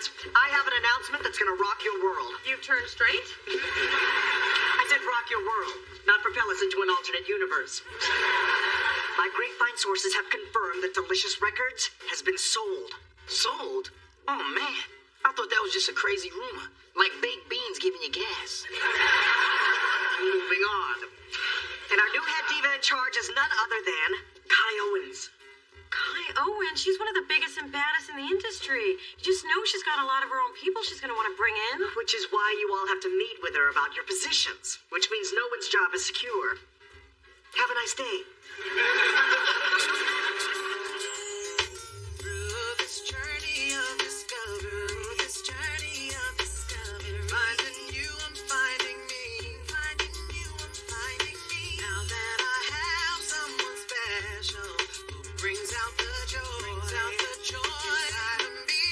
Pants. I have an announcement that's gonna rock your world. You've turned straight? I said rock your world, not propel us into an alternate universe. My grapevine sources have confirmed that Delicious Records has been sold. Sold? Oh, man. I thought that was just a crazy rumor. Like baked beans giving you gas. Moving on. And our new head diva in charge is none other than Kai Owens. Kai Owen, she's one of the biggest and baddest in the industry. You just know she's got a lot of her own people she's going to want to bring in. Which is why you all have to meet with her about your positions, which means no one's job is secure. Have a nice day. Through this journey of discovery, finding you, I'm finding me. Finding you, I'm finding me. Now that I have someone special who brings out the joy inside of me.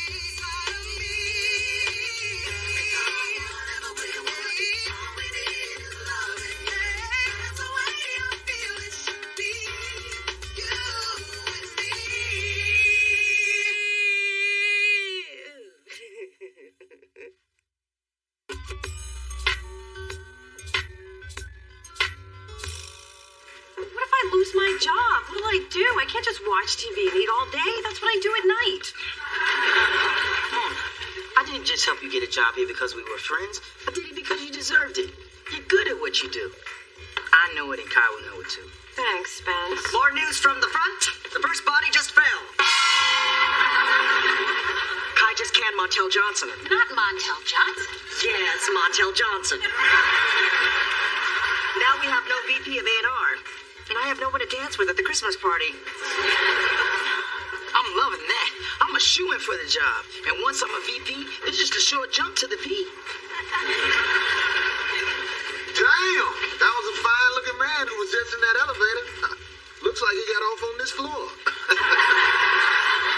Whatever we want, all we need is love. That's the way I feel it should be. You and me. What if I lose my job? What'll I do? I can't just watch TV and eat all day. That's what I do at night. Mom, I didn't just help you get a job here because we were friends. I did it because you deserved it. You're good at what you do. I know it and Kai will know it too. Thanks, Spence. More news from the front. The first body just fell. Kai just canned Montel Johnson. Not Montel Johnson. Yes, Montel Johnson. Now we have no VP of A&R. And I have no one to dance with at the Christmas party. I'm loving that. I'm a shoo-in for the job. And once I'm a VP, it's just a short jump to the P. Damn, that was a fine-looking man who was just in that elevator. Looks like he got off on this floor.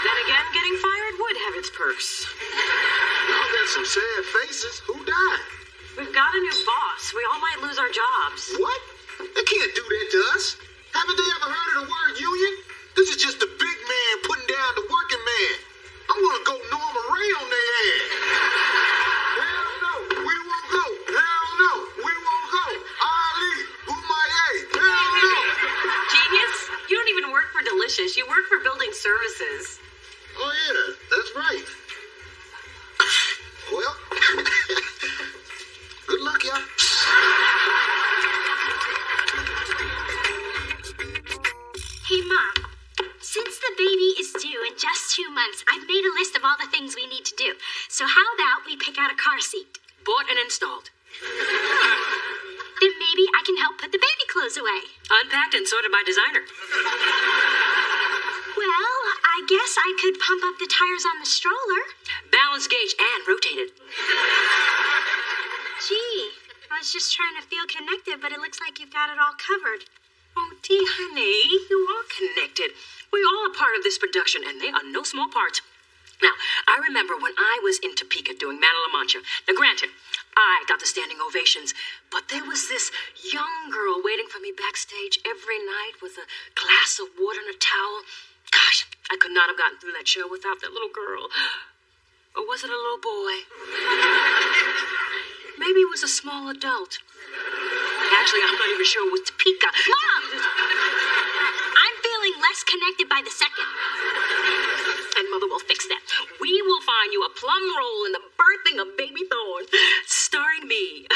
Then again, getting fired would have its perks. Y'all got some sad faces. Who died? We've got a new boss. We all might lose our jobs. What? They can't do that to us. Haven't they ever heard of the word union? This is just the big man putting down the working man. I'm gonna go Norma Ray on their ass. Hell no, we won't go. Hell no, we won't go. Ali, Boumaier, hell no. Genius, you don't even work for Delicious. You work for building services. Oh yeah, that's right. Well, good luck, y'all. Hey, Mom. Since the baby is due in just 2 months, I've made a list of all the things we need to do. So how about we pick out a car seat? Bought and installed. Then maybe I can help put the baby clothes away. Unpacked and sorted by designer. Well, I guess I could pump up the tires on the stroller. Balance gauge and rotated. Gee, I was just trying to feel connected, but it looks like you've got it all covered. Oh, dear honey, you are connected. We all are part of this production, and they are no small part. Now, I remember when I was in Topeka doing Man of La Mancha. Now, granted, I got the standing ovations, but there was this young girl waiting for me backstage every night with a glass of water and a towel. Gosh, I could not have gotten through that show without that little girl. Or was it a little boy? Maybe it was a small adult. Actually, I'm not even sure it was Topeka. Mom! I'm feeling less connected by the second. And Mother will fix that. We will find you a plum roll in the birthing of Baby Thorn, starring me.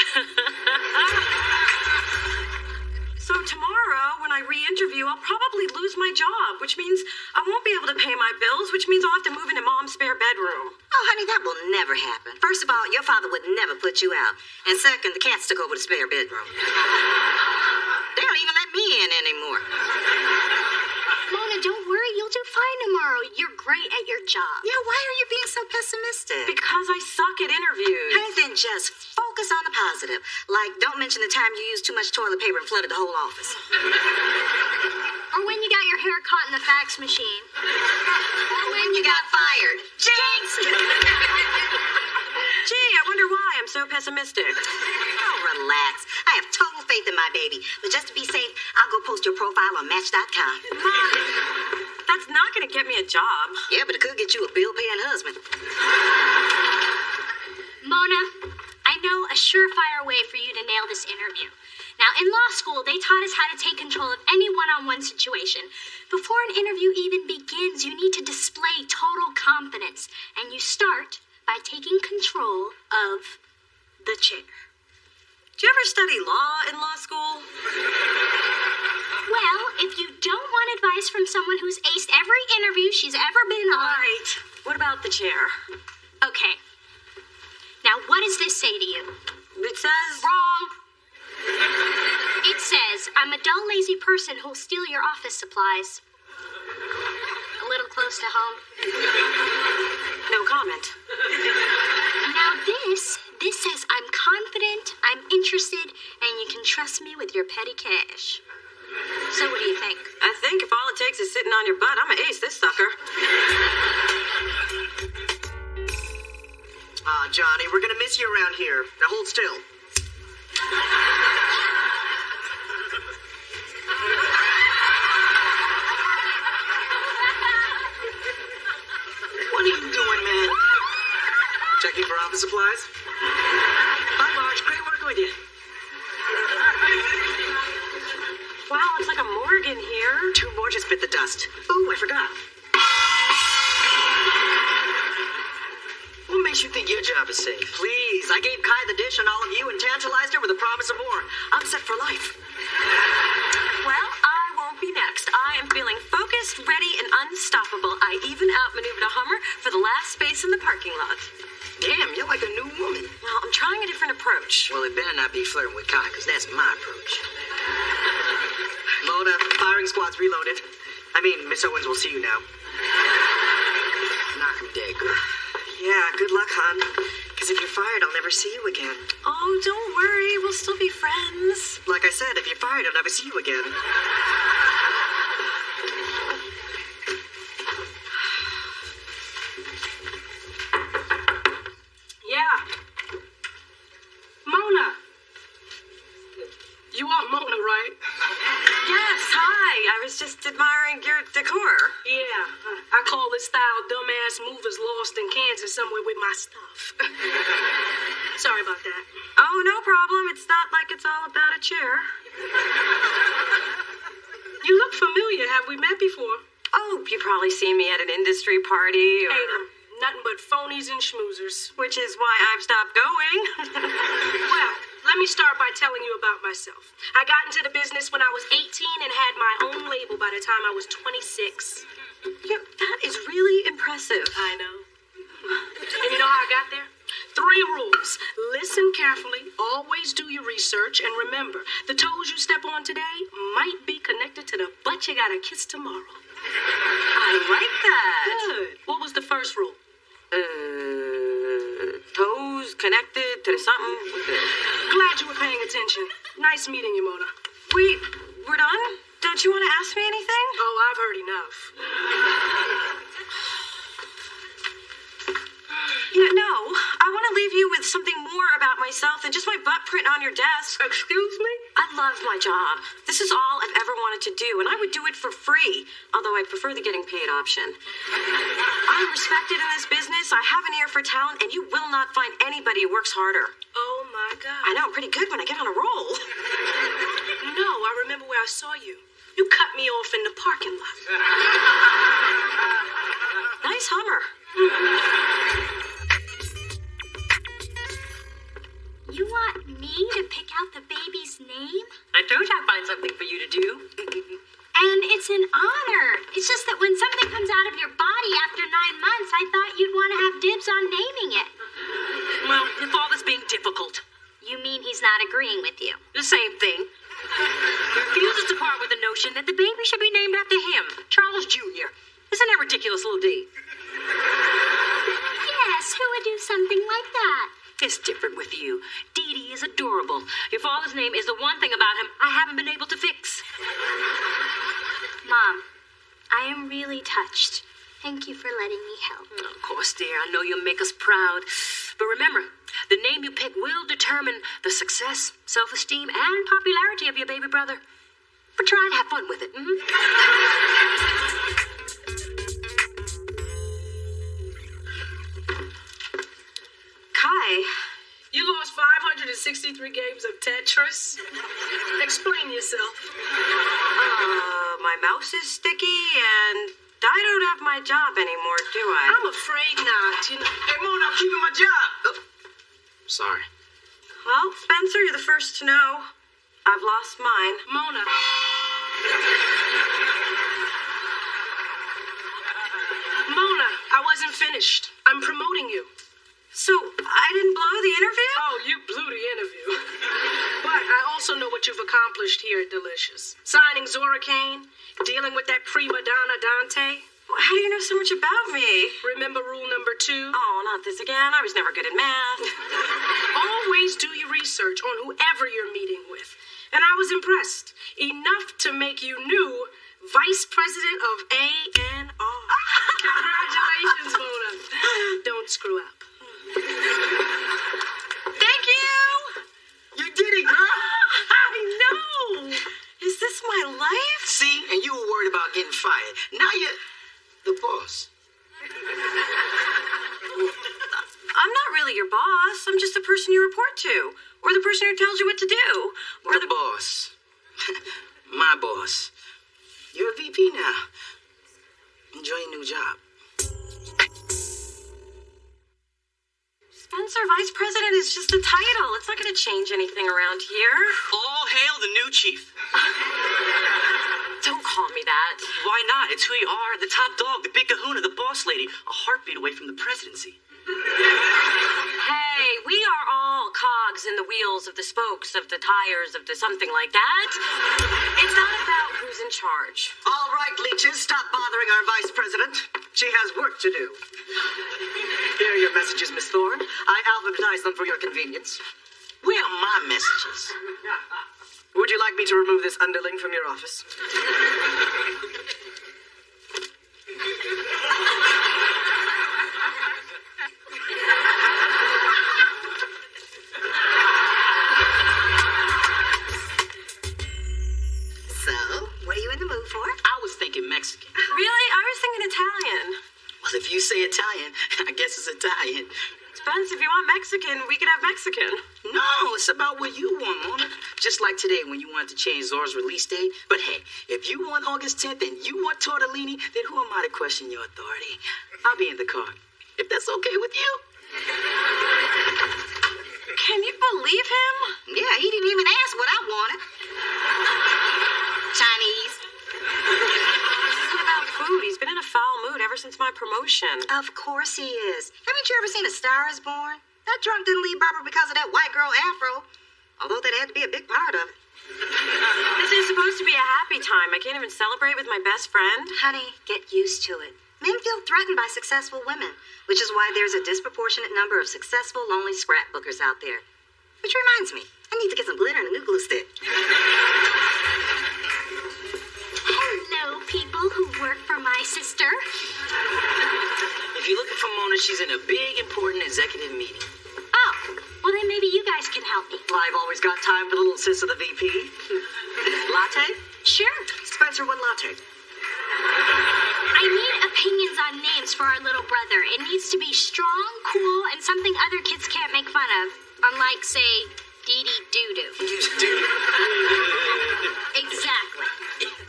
So tomorrow, when I re-interview, I'll probably lose my job, which means I won't be able to pay my bills, which means I'll have to move into Mom's spare bedroom. Oh, honey, that will never happen. First of all, your father would never put you out. And second, the cats took over the spare bedroom. They don't even let me in anymore. Mona, don't worry. You'll do fine tomorrow. You're great at your job. Yeah, why are you being so pessimistic? Because I suck at interviews. Honey, then just focus on the positive. Like, don't mention the time you used too much toilet paper and flooded the whole office. Or when you got your hair caught in the fax machine. Or when you got fired. Jinx! Gee, I wonder why I'm so pessimistic. Oh, relax. I have total faith in my baby. But just to be safe, I'll go post your profile on Match.com. Mom, That's not going to get me a job. Yeah, but it could get you a bill-paying husband. Mona, I know a surefire way for you to nail this interview. Now, in law school, they taught us how to take control of any one-on-one situation. Before an interview even begins, you need to display total confidence. And you start by taking control of the chair. Did you ever study law in law school? Well, if you don't want advice from someone who's aced every interview she's ever been on... Right. What about the chair? Okay. Now, what does this say to you? It says... Wrong. It says, I'm a dull, lazy person who'll steal your office supplies. A little close to home. No comment. Now this says I'm confident, I'm interested, and you can trust me with your petty cash. So what do you think? I think if all it takes is sitting on your butt, I'm gonna ace this sucker. Johnny, we're gonna miss you around here. Now hold still. What are you doing, man? Checking for office supplies? Bye, Marge. Great working with you. Wow, it's like a morgue in here. 2 more just bit the dust. Ooh, I forgot. What makes you think your job is safe? Please, I gave Kai the dish on all of you and tantalized her with a promise of more. I'm set for life. Well, I won't be next. I am feeling focused, ready, and unstoppable. I even outmaneuvered a Hummer for the last space in the parking lot. Damn, you're like a new woman. Well, I'm trying a different approach. Well, it better not be flirting with Kai, because that's my approach. Mona, firing squad's reloaded. I mean, Miss Owens will see you now. Knock him dead, girl. Yeah, good luck, hon. Because if you're fired, I'll never see you again. Oh, don't worry. We'll still be friends. Like I said, if you're fired, I'll never see you again. Yeah. Mona. You are Mona, right? Yes, hi. I was just admiring your decor. Yeah. I call this style dumbass movers lost in Kansas somewhere with my stuff. Sorry about that. Oh, no problem. It's not like it's all about a chair. You look familiar. Have we met before? Oh, you probably seen me at an industry party or... Ain't 'em. Nothing but phonies and schmoozers. Which is why I've stopped going. Well, let me start by telling you about myself. I got into the business when I was 18 and had my own label by the time I was 26. Yeah, that is really impressive. I know. And you know how I got there? 3 rules. Listen carefully, always do your research, and remember, the toes you step on today might be connected to the butt you gotta kiss tomorrow. I like that. Good. What was the first rule? Toes connected to something. Glad you were paying attention. Nice meeting you, Mona. Wait, we're done? Don't you want to ask me anything? Oh, I've heard enough. Yeah, no. I want to leave you with something more about myself than just my butt print on your desk. Excuse me? I love my job. This is all I've ever wanted to do, and I would do it for free, although I prefer the getting paid option. I'm respected in this business. I have an ear for talent, and you will not find anybody who works harder. Oh, my God. I know, I'm pretty good when I get on a roll. No, I remember where I saw you. You cut me off in the parking lot. Nice Hummer. You want me to pick out the baby's name? I told you I'd find something for you to do. And it's an honor. It's just that when something comes out of your body after 9 months, I thought you'd want to have dibs on naming it. Well, your father's being difficult. You mean he's not agreeing with you? The same thing. He refuses to part with the notion that the baby should be named after him, Charles Jr. Isn't that ridiculous, little D? Yes, who would do something like that? It's different with you. Dee Dee is adorable. Your father's name is the one thing about him I haven't been able to fix. Mom, I am really touched. Thank you for letting me help. Of course, dear. I know you'll make us proud. But remember, the name you pick will determine the success, self-esteem, and popularity of your baby brother. But try and have fun with it. 63 games of Tetris? Explain yourself. My mouse is sticky and I don't have my job anymore, do I? I'm afraid not, you know. Hey, Mona, I'm keeping my job. Oh, sorry. Well, Spencer, you're the first to know. I've lost mine. Mona. Mona, I wasn't finished. I'm promoting you. So, I didn't blow the interview? Oh, you blew the interview. But I also know what you've accomplished here at Delicious. Signing Zora Kane, dealing with that prima donna Dante. Well, how do you know so much about me? Remember rule number 2? Oh, not this again. I was never good at math. Always do your research on whoever you're meeting with. And I was impressed. Enough to make you new Vice President of A&R. Congratulations, Mona. Don't screw up. Thank you! You did it, girl. I know! Is this my life? See, and you were worried about getting fired. Now you're the boss. I'm not really your boss. I'm just the person you report to. Or the person who tells you what to do. Or The boss. My boss. You're a VP now. Enjoy your new job. Spencer, Vice President is just a title. It's not going to change anything around here. All hail the new chief. Don't call me that. Why not? It's who you are. The top dog, the big kahuna, the boss lady. A heartbeat away from the presidency. Hey, we are all cogs in the wheels of the spokes of the tires of the something like that. It's not about who's in charge. All right, leeches, stop bothering our vice president. She has work to do. Here are your messages, Miss Thorne. I alphabetized them for your convenience. Where are my messages? Would you like me to remove this underling from your office? So, what are you in the mood for? I was thinking Mexican. Really? I was thinking Italian. Well, if you say Italian, I guess it's Italian. Spence, if you want Mexican, we can have Mexican. No, it's about what you want, Mona. Just like today when you wanted to change Zora's release date. But hey, if you want August 10th and you want tortellini, then who am I to question your authority? I'll be in the car. If that's okay with you. Can you believe him? Yeah, he didn't even ask what I wanted. Chinese. This isn't about food. He's been in a foul mood ever since my promotion. Of course he is. Haven't you ever seen A Star is Born? That drunk didn't leave Barbara because of that white girl afro. Although that had to be a big part of it. This is supposed to be a happy time. I can't even celebrate with my best friend. Honey, get used to it. Men feel threatened by successful women, which is why there's a disproportionate number of successful, lonely scrapbookers out there. Which reminds me, I need to get some glitter and a new glue stick. Hello, people who work for my sister. If you're looking for Mona, she's in a big, important executive meeting. Oh, well then maybe you guys can help me. Well, I've always got time for the little sis of the VP. Latte? Sure. Spencer, one latte. I need opinions on names for our little brother. It needs to be strong, cool, and something other kids can't make fun of. Unlike, say, Dee Dee Doo-Doo. Exactly.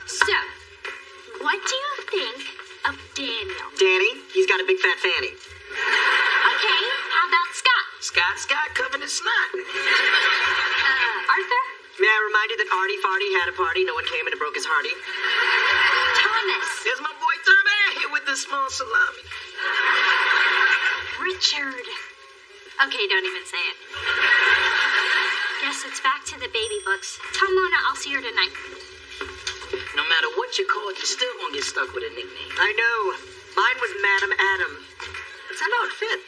So, what do you think of Daniel? Danny, he's got a big fat fanny. Okay, how about Scott? Scott, covered in snot. Arthur? May I remind you that Artie Farty had a party, no one came and it broke his hearty. Thomas? There's my boy Tommy here with the small salami. Richard. Okay, don't even say it. Guess it's back to the baby books. Tell Mona I'll see her tonight. No matter what you call it, you're still gonna get stuck with a nickname. I know. Mine was Madam Adam. That's how it fit.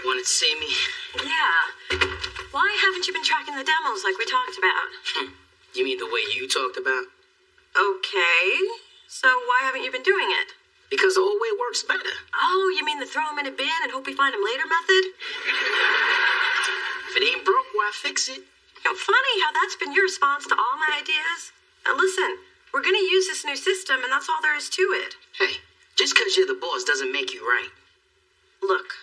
Wanted to see me? Yeah. Why haven't you been tracking the demos like we talked about? You mean the way you talked about? Okay. So why haven't you been doing it? Because the old way works better. Oh, you mean the throw him in a bin and hope we find him later method? If it ain't broke, why fix it? You know, funny how that's been your response to all my ideas. Now listen, we're gonna use this new system and that's all there is to it. Hey, just because you're the boss doesn't make you right. Look,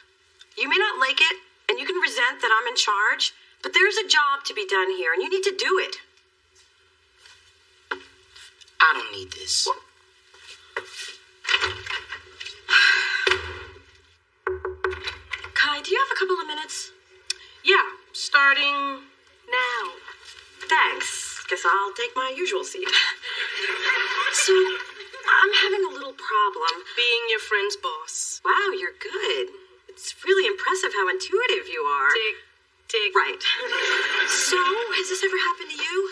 you may not like it, And you can resent that I'm in charge, but there's a job to be done here, and you need to do it. I don't need this. Kai, do you have a couple of minutes? Yeah, starting now. Thanks. Guess I'll take my usual seat. So, I'm having a little problem. Being your friend's boss. Wow, you're good. It's really impressive how intuitive you are. Tick, tick. Right. So, has this ever happened to you?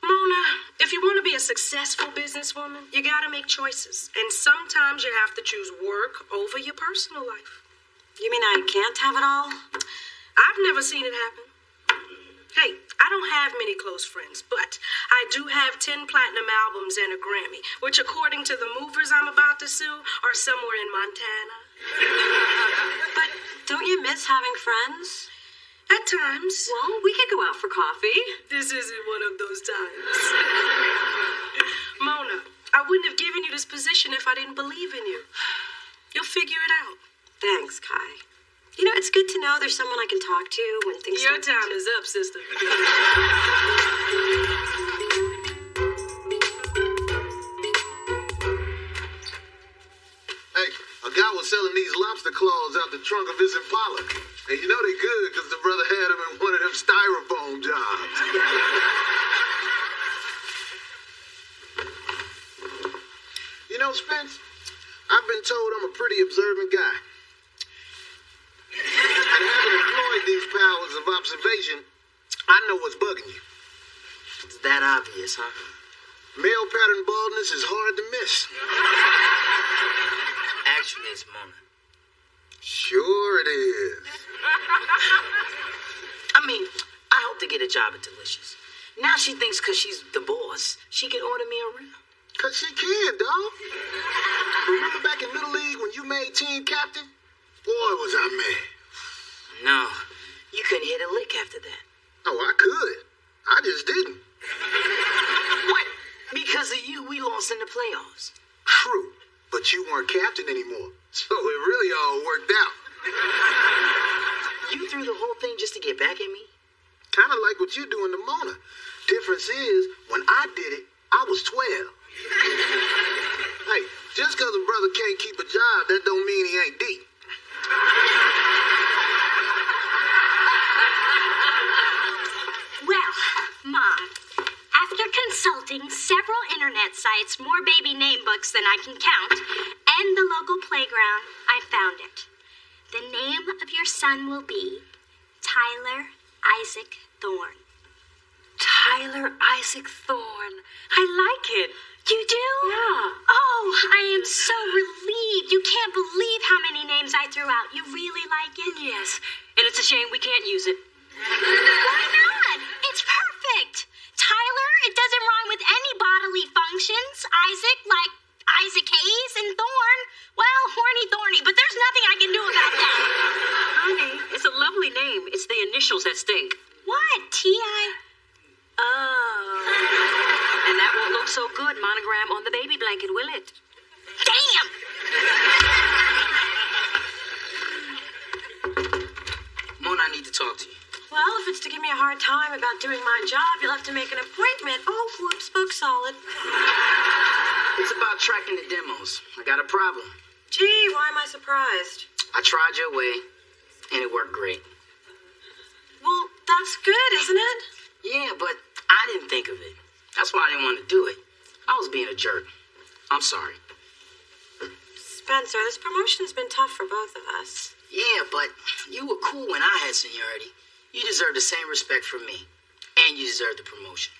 Mona, if you want to be a successful businesswoman, you gotta make choices. And sometimes you have to choose work over your personal life. You mean I can't have it all? I've never seen it happen. Hey, I don't have many close friends, but I do have 10 platinum albums and a Grammy, which according to the movers I'm about to sue, are somewhere in Montana. But don't you miss having friends? At times. Well, we could go out for coffee. This isn't one of those times. Mona, I wouldn't have given you this position if I didn't believe in you. You'll figure it out. Thanks, Kai. You know, it's good to know there's someone I can talk to when things Your don't- time is up, sister. Hey, a guy was selling these lobster claws out the trunk of his Impala. And you know they good because the brother had them in one of them styrofoam jobs. You know, Spence, I've been told I'm a pretty observant guy. And having employed these powers of observation, I know what's bugging you. It's that obvious, huh? Male pattern baldness is hard to miss. Actually, it's Mona. Sure it is. I mean, I hope to get a job at Delicious. Now she thinks because she's the boss, she can order me around. Because she can, dog. Remember back in Little League when you made team captain? Boy, was I mad. No, you couldn't hit a lick after that. Oh, I could. I just didn't. What? Because of you, we lost in the playoffs. True, but you weren't captain anymore. So it really all worked out. You threw the whole thing just to get back at me? Kind of like what you're doing to Mona. Difference is, when I did it, I was 12. Hey, just because a brother can't keep a job, that don't mean he ain't deep. Well, Mom, after consulting several internet sites, more baby name books than I can count, and the local playground, I found it. The name of your son will be Tyler Isaac Thorne. Tyler Isaac Thorne. I like it. You do? Yeah. Oh, I am so relieved. You can't believe how many names I threw out. You really like it? Yes. And it's a shame we can't use it. Why not? It's perfect. Tyler, it doesn't rhyme with any bodily functions. Isaac, like Isaac Hayes, and Thorne, well, horny thorny, but there's nothing I can do about that. Honey, it's a lovely name. It's the initials that stink. What? T.I.? Oh. And that won't look so good monogram on the baby blanket, will it? Damn! Mona, I need to talk to you. Well, if it's to give me a hard time about doing my job, you'll have to make an appointment. Oh, whoops, spoke solid. It's about tracking the demos. I got a problem. Gee, why am I surprised? I tried your way, and it worked great. Well, that's good, isn't it? Yeah, but I didn't think of it. That's why I didn't want to do it. I was being a jerk. I'm sorry. Spencer, this promotion's been tough for both of us. Yeah, but you were cool when I had seniority. You deserve the same respect from me. And you deserve the promotion.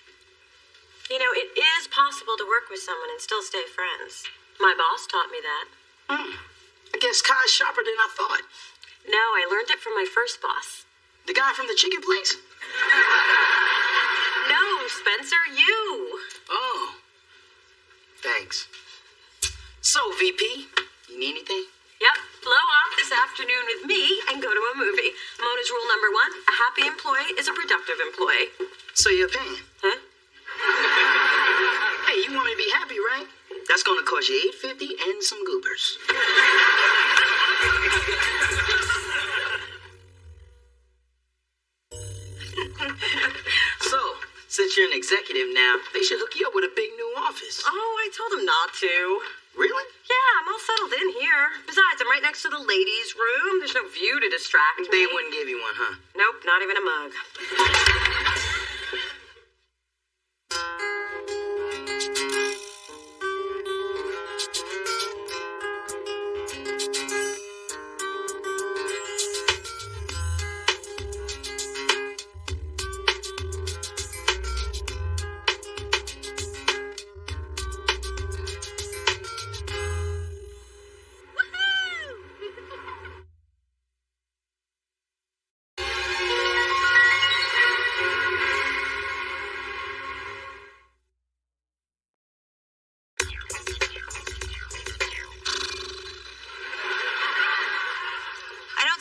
You know, it is possible to work with someone and still stay friends. My boss taught me that. I guess Kai's sharper than I thought. No, I learned it from my first boss. The guy from the chicken place? No, Spencer, you. Oh. Thanks. So, VP, you need anything? Yep, blow off this afternoon with me and go to a movie. Mona's rule number 1, a happy employee is a productive employee. So you're paying? Huh? Hey, you want me to be happy, right? That's gonna cost you $8.50 and some goobers. that you're an executive now, they should hook you up with a big new office. Oh, I told him not to. Really? Yeah, I'm all settled in here. Besides, I'm right next to the ladies' room. There's no view to distract me. They wouldn't give you one, huh? Nope, not even a mug.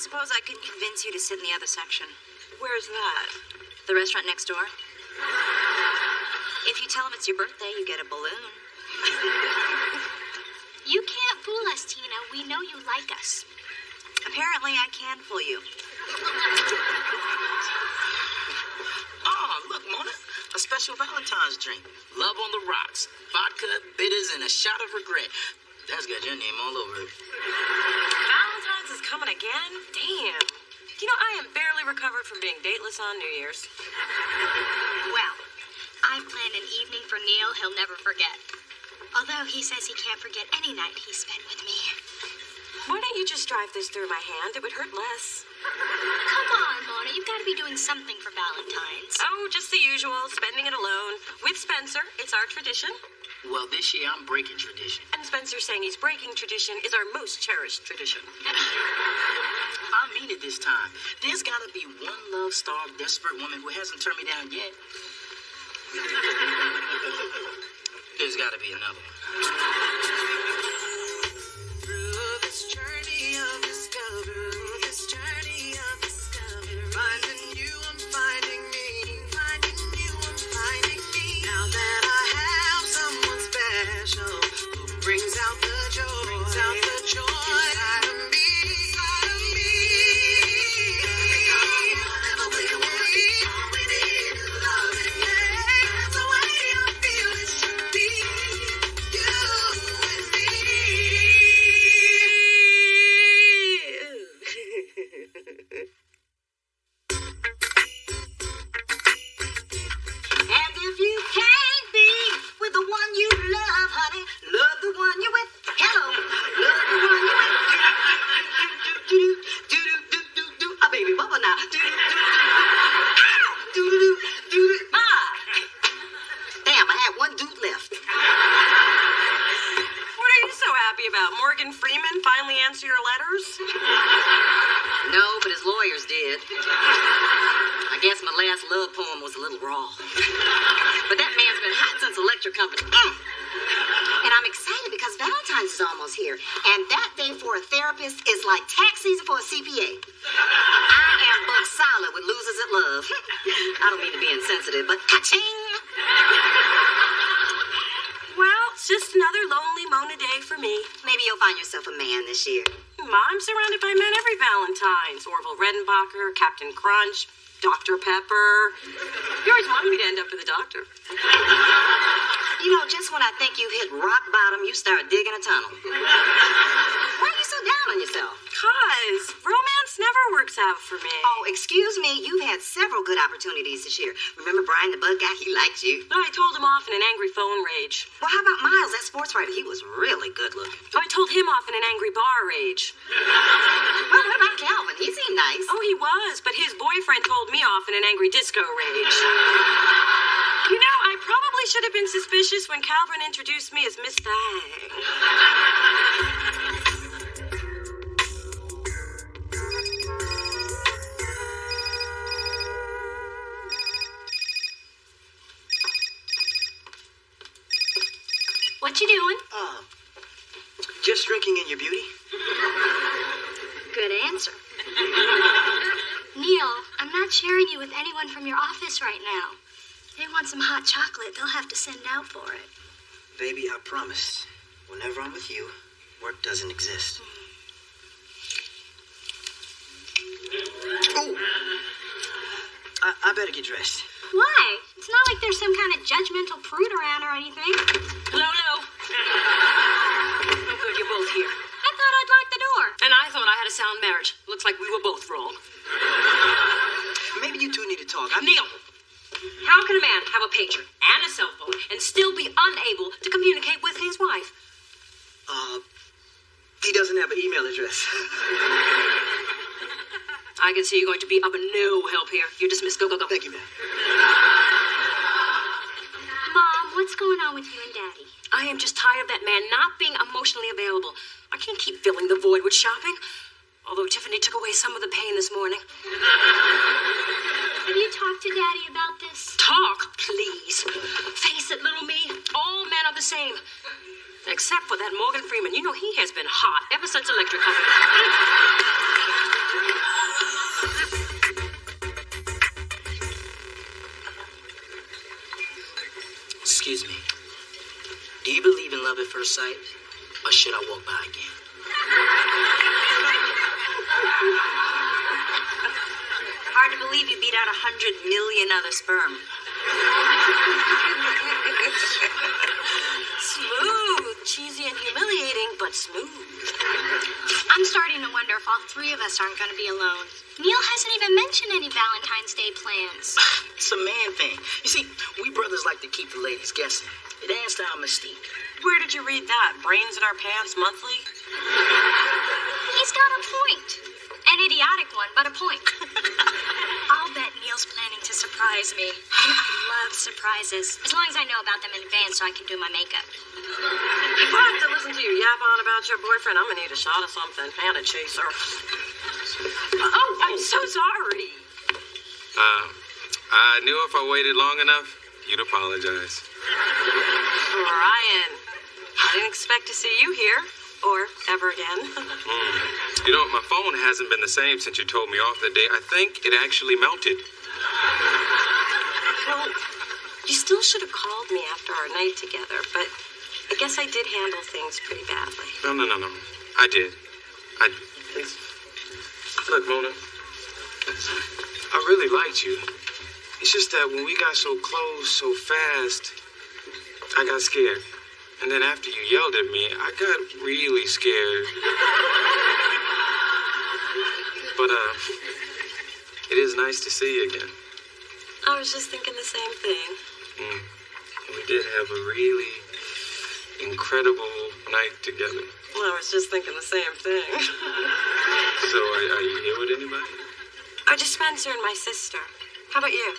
Suppose I can convince you to sit in the other section. Where's that? The restaurant next door. If you tell them it's your birthday, you get a balloon. You can't fool us, Tina. We know you like us. Apparently, I can fool you. Oh, look, Mona. A special Valentine's drink. Love on the rocks. Vodka, bitters, and a shot of regret. That's got your name all over it. Valentine's is coming again? Damn. You know, I am barely recovered from being dateless on New Year's. Well, I've planned an evening for Neil he'll never forget. Although he says he can't forget any night he spent with me. Why don't you just drive this through my hand? It would hurt less. Come on, Mona. You've got to be doing something for Valentine's. Oh, just the usual. Spending it alone. With Spencer. It's our tradition. Well, this year I'm breaking tradition. And Spencer saying he's breaking tradition is our most cherished tradition. I mean it this time. There's gotta be one love-starved, desperate woman who hasn't turned me down yet. There's gotta be another one. Through this journey of discovery, finding you, I'm finding me, finding you, I'm finding me. Now that I have someone special who brings out the joy inside of me. Never wake away, all we need is love and yeah. That's the way I feel it should be. You and me. And if you can't be with the one you love, honey, love the one you with. Hello, love the one you with. Do. A baby bubble now. Do. Ah. Damn, I had one dude left. What are you so happy about? Morgan Freeman finally answer your letters? No, but his lawyers did. I guess my last love poem was a little raw. But that man's been hot since Electric Company. And I'm excited because Valentine's is almost here. And that day for a therapist is like tax season for a CPA. I am booked solid with Losers at Love. I don't mean to be insensitive, but ka-ching! Well, it's just another lonely Mona day for me. Maybe you'll find yourself a man this year. I'm surrounded by men every Valentine's. Orville Redenbacher, Captain Crunch, Dr. Pepper. You always wanted me to end up with a doctor. You know, just when I think you've hit rock bottom, you start digging a tunnel. Why are you so down on yourself? Cause romance never works out for me. Oh, excuse me, you've had several good opportunities this year. Remember Brian the Bug Guy? He liked you. I told him off in an angry phone rage. Well, how about Miles, that sports writer? He was really good looking. I told him off in an angry bar rage. Well, what about Calvin? He seemed nice. Oh, he was, but his boyfriend told me off in an angry disco rage. You know, I probably should have been suspicious when Calvin introduced me as Miss Thang. What you doing? Just drinking in your beauty. Good answer. Neil, I'm not sharing you with anyone from your office right now. They want some hot chocolate. They'll have to send out for it. Baby, I promise. Whenever I'm with you, work doesn't exist. Oh! I better get dressed. Why? It's not like there's some kind of judgmental prude around or anything. Lolo. Oh, good, you're both here. I thought I'd lock the door. And I thought I had a sound marriage. Looks like we were both wrong. Maybe you two need to talk. Neil, how can a man have a pager and a cell phone and still be unable to communicate with his wife? He doesn't have an email address. I can see you're going to be of no help here. You're dismissed. Go, go, go. Thank you, ma'am. Mom, what's going on with you and Daddy? I am just tired of that man not being emotionally available. I can't keep filling the void with shopping. Although Tiffany took away some of the pain this morning. Have you talked to Daddy about this? Talk, please. Face it, little me. All men are the same. Except for that Morgan Freeman. You know, he has been hot ever since Electric Company. Excuse me. Do you believe in love at first sight? Or should I walk by again? Hard to believe you beat out 100 million other sperm. Smooth, cheesy, and humiliating, but smooth. I'm starting to wonder if all three of us aren't going to be alone. Neil hasn't even mentioned any Valentine's Day plans. It's a man thing. You see, we brothers like to keep the ladies guessing. It adds to our mystique. Where did you read that? Brains in our pants monthly? He's got a point. An idiotic one, but a point. I'll bet Neil's planning to surprise me. And I love surprises. As long as I know about them in advance so I can do my makeup. If I have to listen to you yap on about your boyfriend, I'm gonna need a shot of something and a chaser. Oh, I'm so sorry. I knew if I waited long enough, you'd apologize. Ryan, I didn't expect to see you here. Or ever again. You know, my phone hasn't been the same since you told me off that day. I think it actually melted. Well, you still should have called me after our night together, but I guess I did handle things pretty badly. No. I did. Look, Mona, I really liked you. It's just that when we got so close so fast, I got scared. And then after you yelled at me, I got really scared. But, it is nice to see you again. I was just thinking the same thing. We did have a really incredible night together. Well, I was just thinking the same thing. So, are you here with anybody? Just Spencer and my sister. How about you?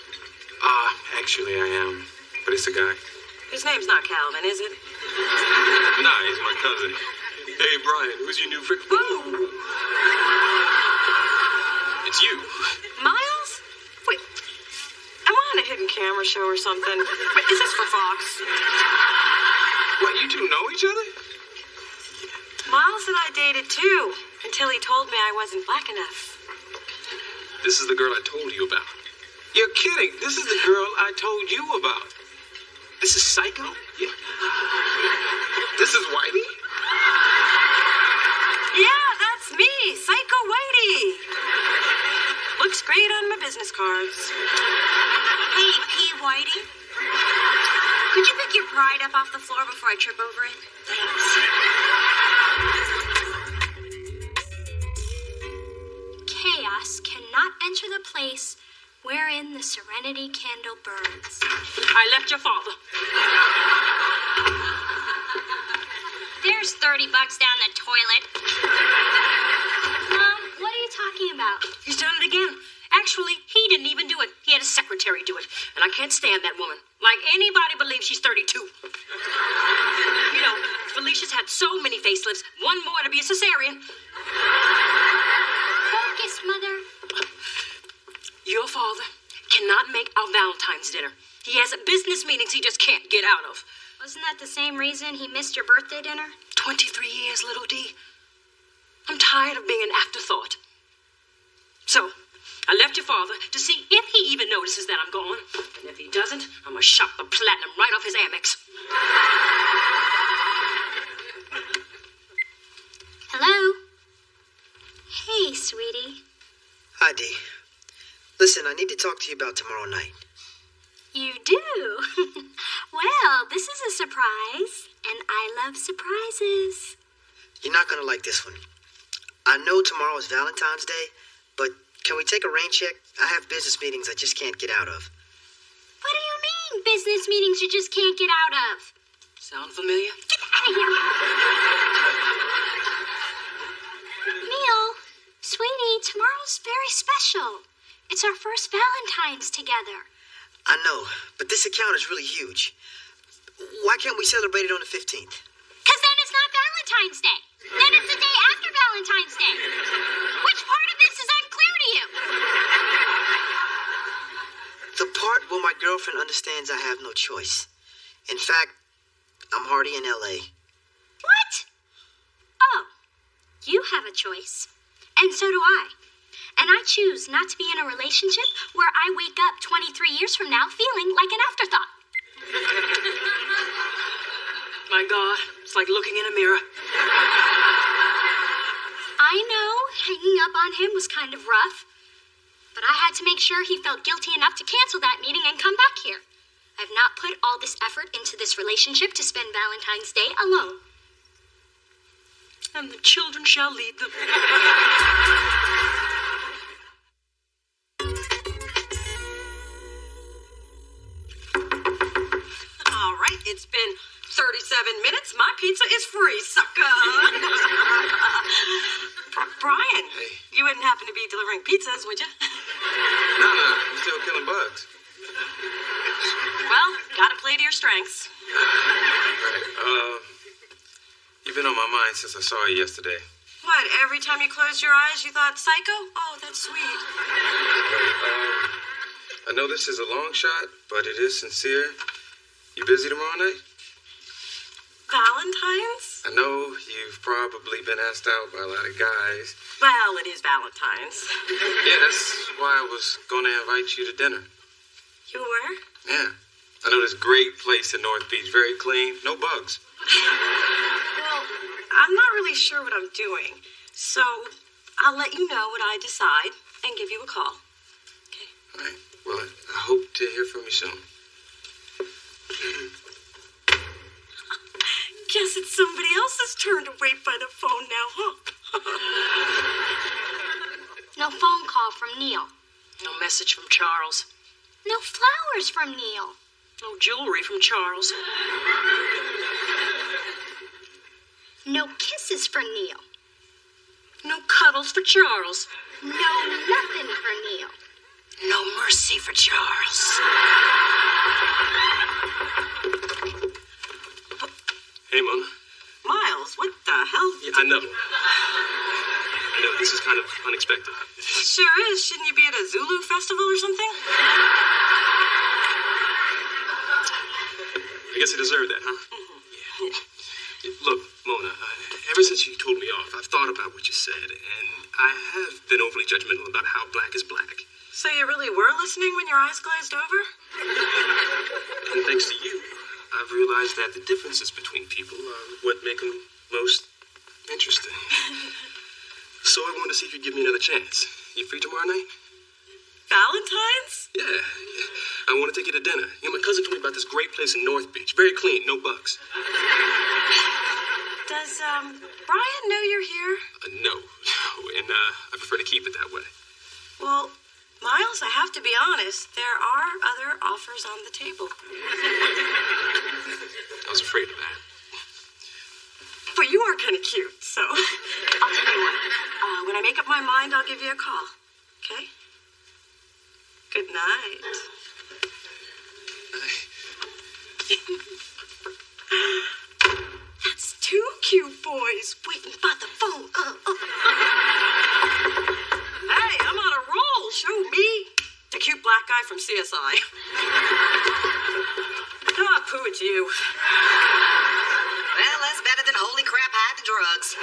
Actually, I am. But it's a guy. His name's not Calvin, is it? Nah, he's my cousin. Hey, Brian, who's your new friend? Ooh. It's you. Miles? Wait, am I on a hidden camera show or something? Wait, is this for Fox? What, you two know each other? Miles and I dated too, until he told me I wasn't black enough. This is the girl I told you about. You're kidding. This is the girl I told you about. This is Psycho? Yeah. This is Whitey? Yeah, that's me, Psycho Whitey. Looks great on my business cards. Hey, P. Whitey. Could you pick your pride up off the floor before I trip over it? Thanks. Chaos cannot enter the place wherein the serenity candle burns. I left your father. There's $30 down the toilet. Mom, what are you talking about? He's done it again. Actually, he didn't even do it. He had a secretary do it. And I can't stand that woman. Like anybody believes she's 32. You know, Felicia's had so many facelifts. One more to be a cesarean. Focus, Mother. Your father cannot make our Valentine's dinner. He has business meetings he just can't get out of. Wasn't that the same reason he missed your birthday dinner? 23 years, little D. I'm tired of being an afterthought. So, I left your father to see if he even notices that I'm gone. And if he doesn't, I'm gonna shop the platinum right off his Amex. Hello? Hey, sweetie. Hi, Dee. Listen, I need to talk to you about tomorrow night. You do? Well, this is a surprise, and I love surprises. You're not gonna like this one. I know tomorrow is Valentine's Day, but can we take a rain check? I have business meetings I just can't get out of. What do you mean, business meetings you just can't get out of? Sound familiar? Get out of here. Neil, sweetie, tomorrow's very special. It's our first Valentine's together. I know, but this account is really huge. Why can't we celebrate it on the 15th? Because then it's not Valentine's Day. Then it's the day after Valentine's Day. Which part of this is unclear to you? The part where my girlfriend understands I have no choice. In fact, I'm already in L.A. What? Oh, you have a choice. And so do I. And I choose not to be in a relationship where I wake up 23 years from now feeling like an afterthought. My God, it's like looking in a mirror. I know hanging up on him was kind of rough, but I had to make sure he felt guilty enough to cancel that meeting and come back here. I've not put all this effort into this relationship to spend Valentine's Day alone. And the children shall lead them. All right, it's been 37 minutes. My pizza is free, sucker. Brian, Hey. you wouldn't happen to be delivering pizzas, would you? No, I'm still killing bugs. Well, gotta play to your strengths. Right. You've been on my mind since I saw you yesterday. What, every time you closed your eyes, you thought psycho? Oh, that's sweet. I know this is a long shot, but it is sincere. You busy tomorrow night? Valentine's? I know you've probably been asked out by a lot of guys. Well, it is Valentine's. Yeah, that's why I was going to invite you to dinner. You were? Yeah. I know this great place in North Beach. Very clean. No bugs. Well, I'm not really sure what I'm doing, so I'll let you know what I decide and give you a call. Okay? All right. Well, I hope to hear from you soon. Guess it's somebody else's turn to wait by the phone now, huh? No phone call from Neil. No message from Charles. No flowers from Neil. No jewelry from Charles. No kisses for Neil. No cuddles for Charles. No nothing for Neil. No mercy for Charles. Hey, Mona. Miles, what the hell? Yeah, I know. This is kind of unexpected. Sure is. Shouldn't you be at a Zulu festival or something? I guess I deserve that, huh? Yeah. Look, Mona, ever since you told me off, I've thought about what you said, and I have been overly judgmental about how black is black. So you really were listening when your eyes glazed over? And thanks to you, I've realized that the differences between people are what make them most interesting. So I wanted to see if you'd give me another chance. You free tomorrow night? Valentine's? Yeah. I want to take you to dinner. You know, my cousin told me about this great place in North Beach. Very clean, no bugs. Does, Brian know you're here? No. And I prefer to keep it that way. Well, Miles, I have to be honest. There are other offers on the table. I was afraid of that. But you are kind of cute, so I'll tell you what. When I make up my mind, I'll give you a call. Okay? Good night. That's two cute boys waiting by the phone. Hey, I'm on a roll. Show me. The cute black guy from CSI. Ah, poo, it's you. Well, that's better than holy crap, hide the drugs.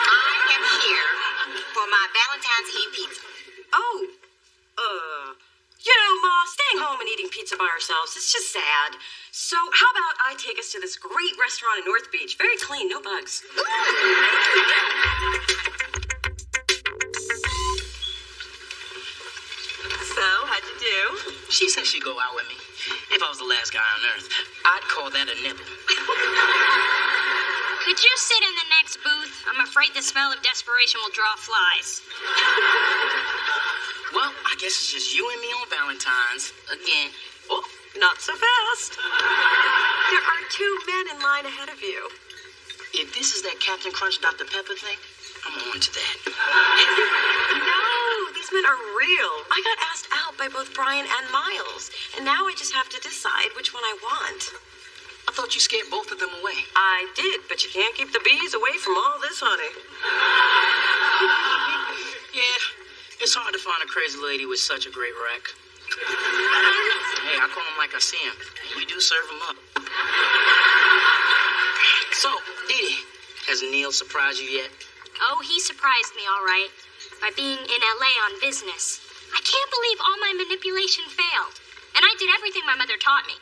I am here for my Valentine's Eve pizza. Oh, Ma, staying home and eating pizza by ourselves, it's just sad. So how about I take us to this great restaurant in North Beach? Very clean, no bugs. So, how'd you do? She said she'd go out with me. If I was the last guy on Earth, I'd call that a nibble. Could you sit in the next booth? I'm afraid the smell of desperation will draw flies. Well, I guess it's just you and me on Valentine's again. Oh, not so fast. There are 2 men in line ahead of you. If this is that Captain Crunch Dr. Pepper thing, I'm on to that. No, these men are real. I got asked out by both Brian and Miles, and now I just have to decide which one I want. I thought you scared both of them away. I did, but you can't keep the bees away from all this honey. Yeah, it's hard to find a crazy lady with such a great rack. Hey, I call them like I see them, and we do serve them up. So, Dee Dee, has Neil surprised you yet? Oh, he surprised me, all right, by being in LA on business. I can't believe all my manipulation failed. And I did everything my mother taught me.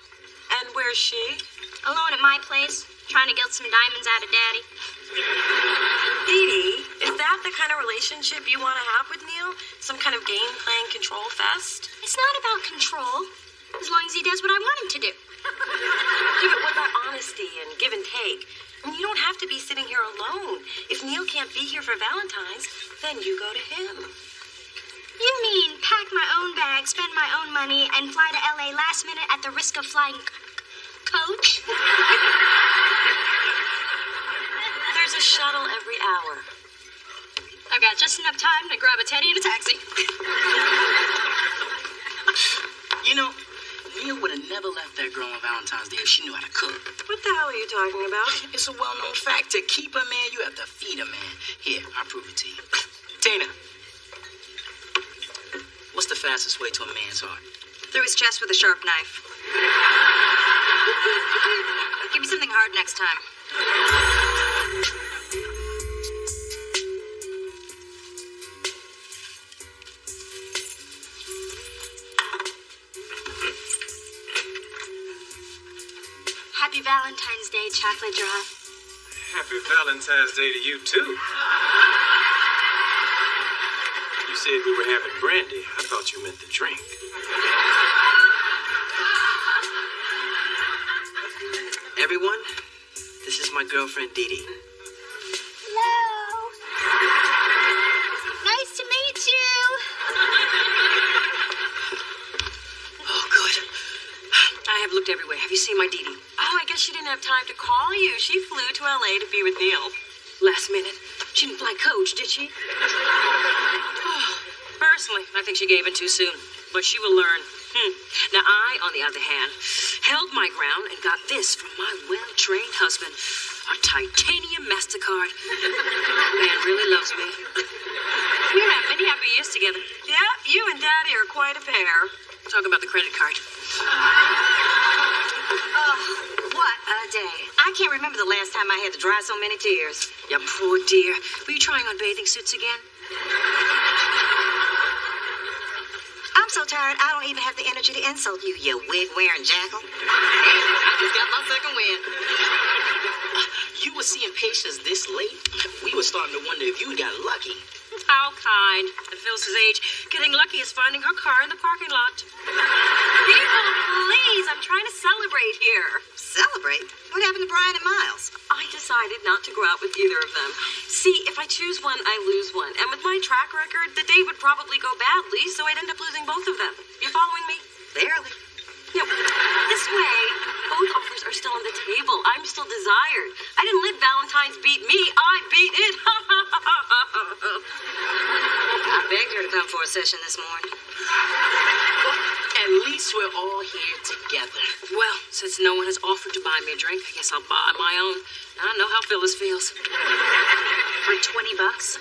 And where's she? Alone at my place, trying to get some diamonds out of Daddy. Dee Dee, is that the kind of relationship you want to have with Neil? Some kind of game-playing control fest? It's not about control, as long as he does what I want him to do. Yeah, but what about honesty and give and take? I mean, you don't have to be sitting here alone. If Neil can't be here for Valentine's, then you go to him. You mean pack my own bag, spend my own money, and fly to LA last minute at the risk of flying coach? There's a shuttle every hour. I've got just enough time to grab a teddy and a taxi. You know, Neil would have never left that girl on Valentine's Day if she knew how to cook. What the hell are you talking about? It's a well-known fact. To keep a man, you have to feed a man. Here, I'll prove it to you. Tina, what's the fastest way to a man's heart? Through his chest with a sharp knife. Give me something hard next time. Happy Valentine's Day, Chocolate Drop. Happy Valentine's Day to you, too. You said we were having brandy. I thought you meant the drink. Everyone, this is my girlfriend, Dee Dee. Hello. Nice to meet you. Oh, good. I have looked everywhere. Have you seen my Dee Dee? Oh, I guess she didn't have time to call you. She flew to LA to be with Neil. Last minute. She didn't fly coach, did she? Personally, I think she gave in too soon. But she will learn. Now, I, on the other hand, held my ground and got this from my well-trained husband. A titanium MasterCard. Man really loves me. We're having many happy years together. Yeah, you and Daddy are quite a pair. Talk about the credit card. Oh, what a day. I can't remember the last time I had to dry so many tears. You poor dear. Were you trying on bathing suits again? I'm so tired, I don't even have the energy to insult you, you wig-wearing jackal. I just got my second win. You were seeing patients this late? We were starting to wonder if you got lucky. How kind. At Phyllis's age, getting lucky is finding her car in the parking lot. People, please, I'm trying to celebrate here. Celebrate? What happened to Brian and Miles? I decided not to go out with either of them. See, if I choose one, I lose one. And with my track record, the date would probably go badly, so I'd end up losing both of them. You following me? Barely. No, this way, both offers are still on the table. I'm still desired. I didn't let Valentine's beat me. I beat it. I begged her to come for a session this morning. At least we're all here together. Well, since no one has offered to buy me a drink, I guess I'll buy my own. I know how Phyllis feels. For $20,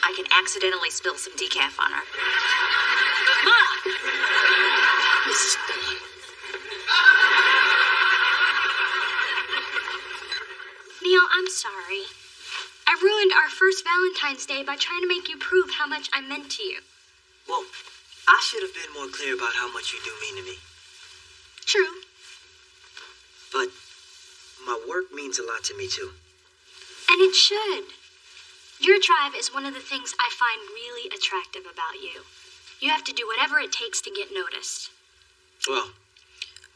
I can accidentally spill some decaf on her. Ma! Mrs. Thorne. Neil, I'm sorry. I ruined our first Valentine's Day by trying to make you prove how much I meant to you. Well, I should have been more clear about how much you do mean to me. True. But my work means a lot to me, too. And it should. Your drive is one of the things I find really attractive about you. You have to do whatever it takes to get noticed. Well,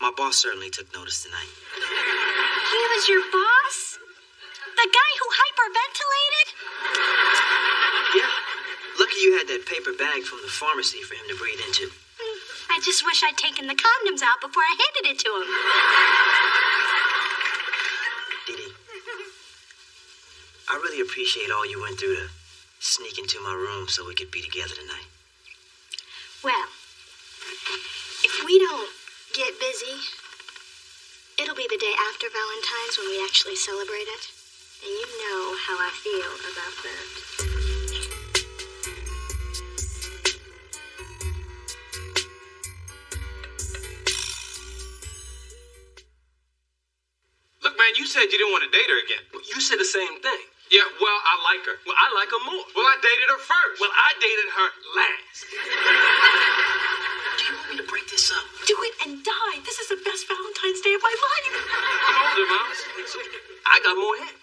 my boss certainly took notice tonight. He was your boss? The guy who hyperventilated? Yeah. Lucky you had that paper bag from the pharmacy for him to breathe into. I just wish I'd taken the condoms out before I handed it to him. Dee Dee, I really appreciate all you went through to sneak into my room so we could be together tonight. Well, if we don't get busy, it'll be the day after Valentine's when we actually celebrate it. And you know how I feel about that. Look, man, you said you didn't want to date her again. Well, you said the same thing. Yeah, well, I like her. Well, I like her more. Well, I dated her first. Well, I dated her last. Do you want me to break this up? Do it and die. This is the best Valentine's Day of my life. I'm older, Mouse. I got more hair.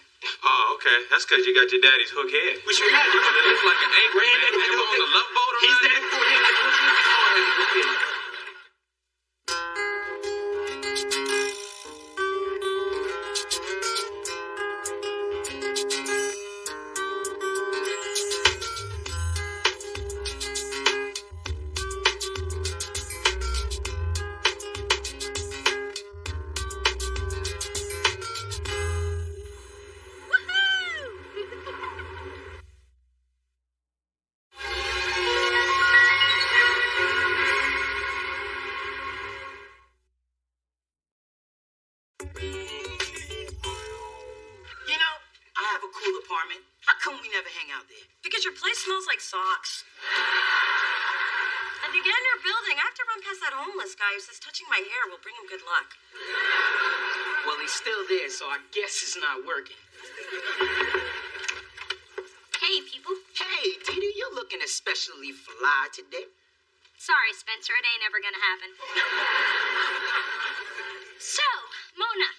Oh, okay. That's because you got your daddy's hook head. Which you had. It looks like an angry man ever on a love boat or His something. daddy put him. You know, I have a cool apartment. How come we never hang out there? Because your place smells like socks. And to get in your building, I have to run past that homeless guy who says touching my hair will bring him good luck. Well, he's still there, so I guess it's not working. Hey, people. Hey, Dee Dee, you're looking especially fly today. Sorry, Spencer, it ain't ever gonna happen. So, Mona,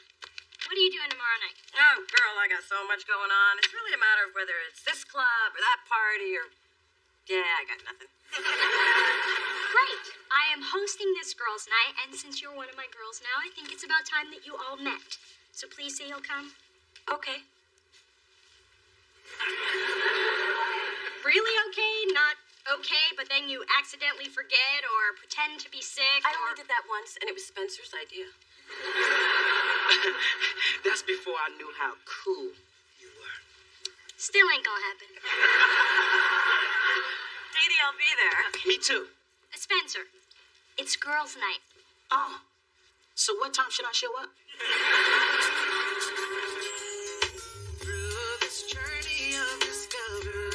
what are you doing tomorrow night? Oh, girl, I got so much going on. It's really a matter of whether it's this club or that party or... Yeah, I got nothing. Great. I am hosting this girls' night, and since you're one of my girls now, I think it's about time that you all met. So please say you'll come. Okay. Really okay? Not okay, but then you accidentally forget or pretend to be sick? I only did that once, and it was Spencer's idea. That's before I knew how cool you were. Still ain't gonna happen. Dee, I'll be there. Me too. Spencer, it's girls' night. Oh, so what time should I show up? Through this journey of discovery,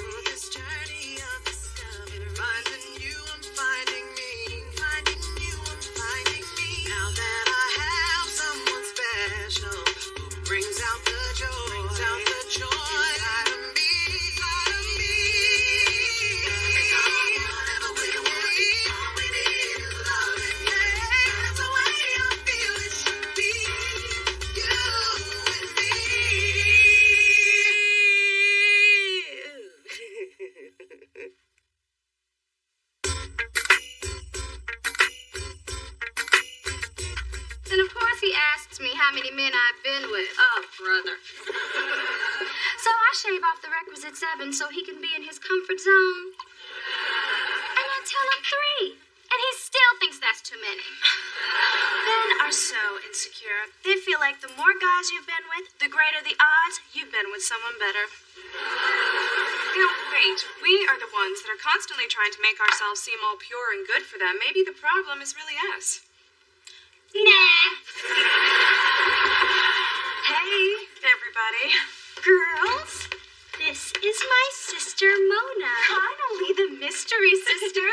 finding you, I'm finding me, finding you, I'm finding me. Now that I have someone special who brings out the joy, inside of me, inside of me. Whatever we want, all we need is love. Yeah, that's the way I feel it should be. You and me. Then of course he asks me how many men I've been with. Oh, brother. So I shave off the requisite 7 so he can be in his comfort zone. And I tell him 3. And he still thinks that's too many. Men are so insecure. They feel like the more guys you've been with, the greater the odds you've been with someone better. You know, wait, we are the ones that are constantly trying to make ourselves seem all pure and good for them. Maybe the problem is really us. Nah. Hey, everybody. Girls, this is my sister Mona. Finally, the mystery sister.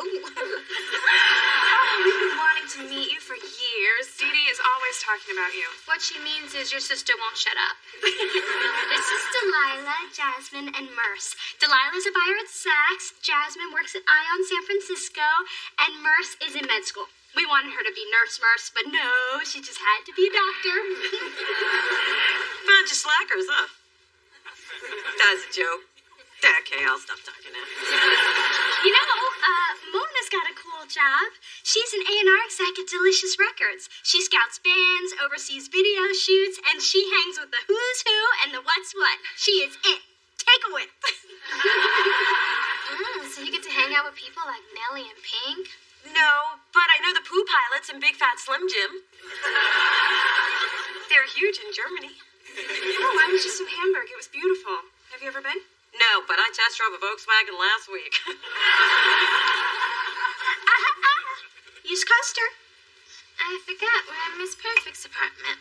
Ooh. Oh, we've been wanting to meet you for years. Dee Dee is always talking about you. What she means is your sister won't shut up. This is Delilah, Jasmine, and Merce. Delilah's a buyer at Saks, Jasmine works at Ion San Francisco, and Merce is in med school. We wanted her to be Nurse Merce, but no, she just had to be a doctor. Bunch of slackers, huh? That's a joke. Okay, I'll stop talking now. You know, Mona's got a cool job. She's an A&R exec at Delicious Records. She scouts bands, oversees video shoots, and she hangs with the who's who and the what's what. She is it. Take a whip. So you get to hang out with people like Nellie and Pink? No, but I know the Pooh Pilots and Big Fat Slim Jim. They're huge in Germany. Oh, I was just in Hamburg. It was beautiful. Have you ever been? No, but I test drove a Volkswagen last week. Use coaster. I forgot we're in Miss Perfect's apartment.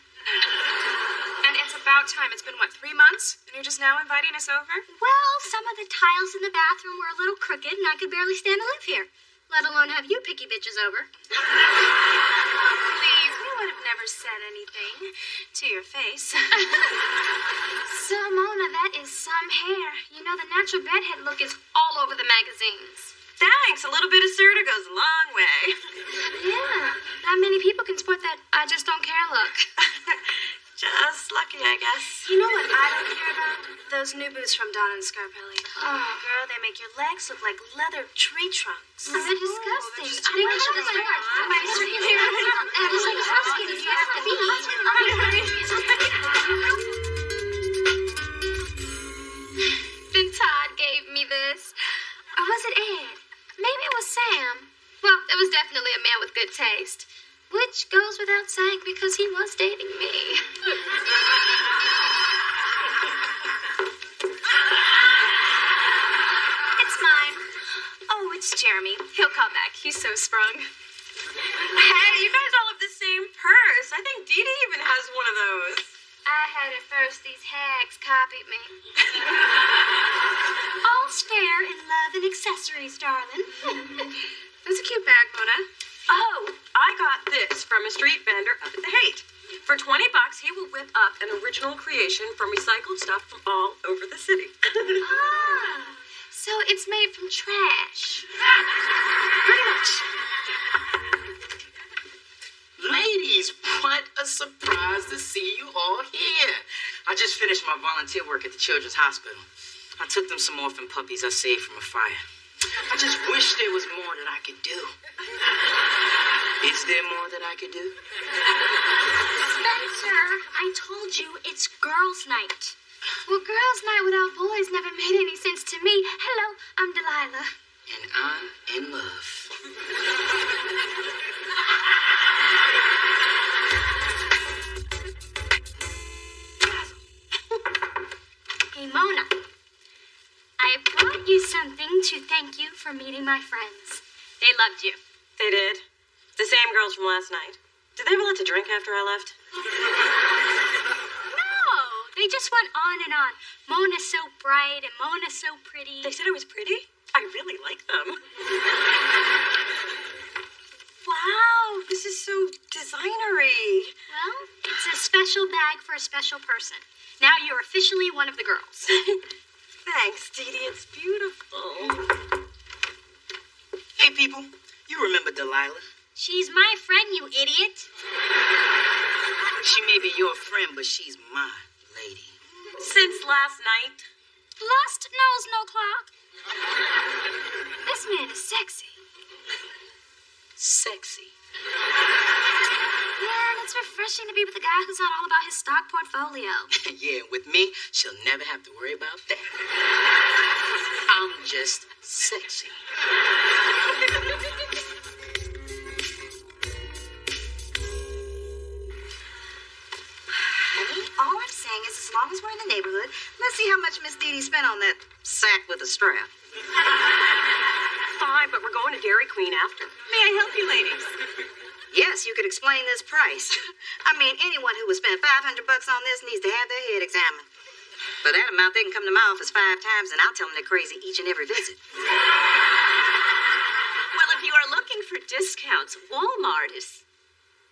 And it's about time. It's been, 3 months? And you're just now inviting us over? Well, some of the tiles in the bathroom were a little crooked, and I could barely stand to live here. Let alone have you picky bitches over. Please, we would have never said anything to your face. So, Mona, that is some hair. You know, the natural bedhead look is all over the magazines. Thanks. A little bit of Serta goes a long way. Yeah, not many people can sport that I just don't care look. Just lucky, I guess. You know what I don't care about? Those new boots from Don and Scarpelli. Oh, girl, they make your legs look like leather tree trunks. Oh, they're disgusting. I think I should have Then Todd gave me this. Or was it Ed? Maybe it was Sam. Well, it was definitely a man with good taste. Which goes without saying because he was dating me. It's mine. Oh, it's Jeremy. He'll call back. He's so sprung. Hey, you guys all have the same purse. I think Dee Dee even has one of those. I had it first. These hags copied me. All's fair in love and accessories, darling. That's a cute bag, Mona. Oh, I got this from a street vendor up at the Haight. For $20, he will whip up an original creation from recycled stuff from all over the city. So it's made from trash. Pretty much. Ladies, what a surprise to see you all here. I just finished my volunteer work at the Children's Hospital. I took them some orphan puppies I saved from a fire. I just wish there was more that I could do. Is there more that I could do? Spencer, I told you it's girls' night. Well, girls' night without boys never made any sense to me. Hello, I'm Delilah. And I'm in love. Hey, Mona. I brought you something to thank you for meeting my friends. They loved you. They did. The same girls from last night. Did they have a lot to drink after I left? No, they just went on and on. Mona's so bright and Mona's so pretty. They said I was pretty? I really like them. Wow, this is so designery. Well, it's a special bag for a special person. Now you're officially one of the girls. Thanks, Dee Dee. It's beautiful. Hey, people. You remember Delilah? She's my friend, you idiot. She may be your friend, but she's my lady. Since last night. Lust knows no clock. This man is sexy. Sexy. Yeah, and it's refreshing to be with a guy who's not all about his stock portfolio. Yeah, with me, she'll never have to worry about that. I'm just sexy. All I'm saying is, as long as we're in the neighborhood, let's see how much Miss Dee Dee spent on that sack with a strap. Fine, but we're going to Dairy Queen after. May I help you, ladies? Yes, you could explain this price. I mean, anyone who would spend $500 on this needs to have their head examined. For that amount, they can come to my office 5 times, and I'll tell them they're crazy each and every visit. Well, if you are looking for discounts, Walmart is...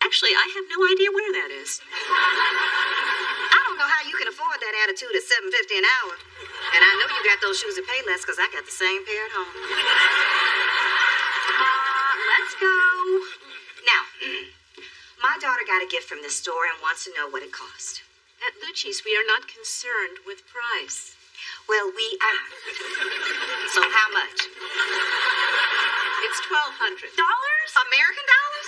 Actually, I have no idea where that is. I don't know how you can afford that attitude at $7.50 an hour. And I know you got those shoes that pay less because I got the same pair at home. Let's go. Now, my daughter got a gift from this store and wants to know what it cost. At Lucci's, we are not concerned with price. Well, we are. So how much? It's $1,200. American dollars?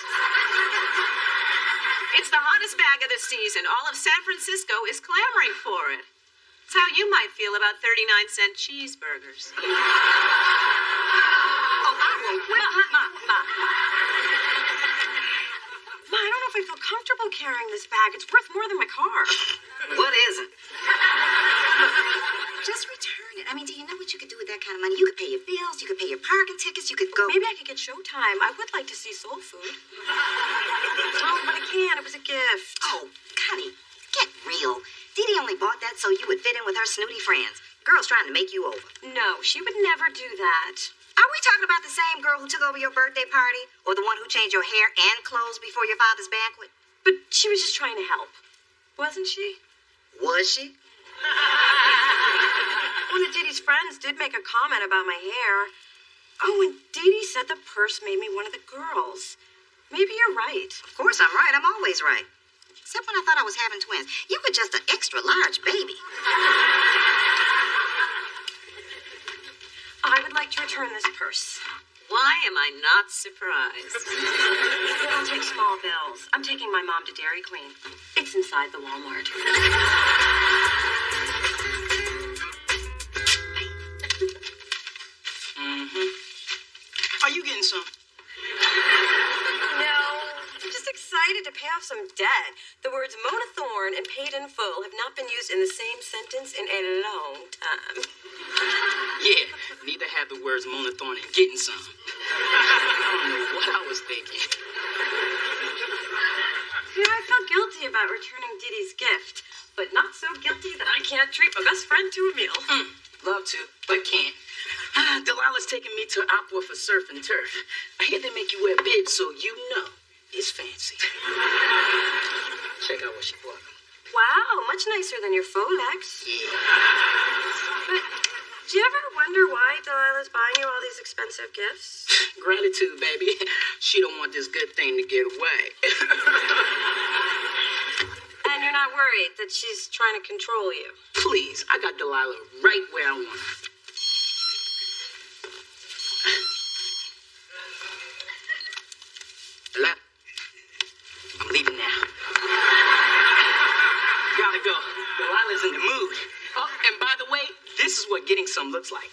It's the hottest bag of the season. All of San Francisco is clamoring for it. It's how you might feel about 39-cent cheeseburgers. Oh, I will whip Ma, I don't know if I feel comfortable carrying this bag. It's worth more than my car. What is it? Just return it. I mean, do you know what you could do with that kind of money? You could pay your bills, you could pay your parking tickets, you could go... Maybe I could get Showtime. I would like to see Soul Food. Oh, but I can't. It was a gift. Oh, Connie, get real. Dee Dee only bought that so you would fit in with her snooty friends. Girl's trying to make you over. No, she would never do that. Are we talking about the same girl who took over your birthday party? Or the one who changed your hair and clothes before your father's banquet? But she was just trying to help. Wasn't she? Was she? One of Dee Dee's friends did make a comment about my hair. Oh, and Dee Dee said the purse made me one of the girls. Maybe you're right. Of course I'm right. I'm always right. Except when I thought I was having twins. You were just an extra large baby. I would like to return this purse. Why am I not surprised? I don't take small bills. I'm taking my mom to Dairy Queen. It's inside the Walmart. Are you getting some? No, I'm just excited to pay off some debt. The words Mona Thorne and paid in full have not been used in the same sentence in a long time. Yeah, neither have the words Mona Thorne and getting some. I don't know what I was thinking. Yeah, I felt guilty about returning Dee Dee's gift, but not so guilty that I can't treat my best friend to a meal. Love to, but can't. Delilah's taking me to Aqua for surf and turf. I hear they make you wear bibs, so you know it's fancy. Check out what she bought. Wow, much nicer than your Folex. Yeah. But do you ever wonder why Delilah's buying you all these expensive gifts? Gratitude, baby. She don't want this good thing to get away. And you're not worried that she's trying to control you? Please, I got Delilah right where I want her. Delilah, I'm leaving now. Gotta go. Delilah's in the mood. Oh, and by the way, this is what getting some looks like.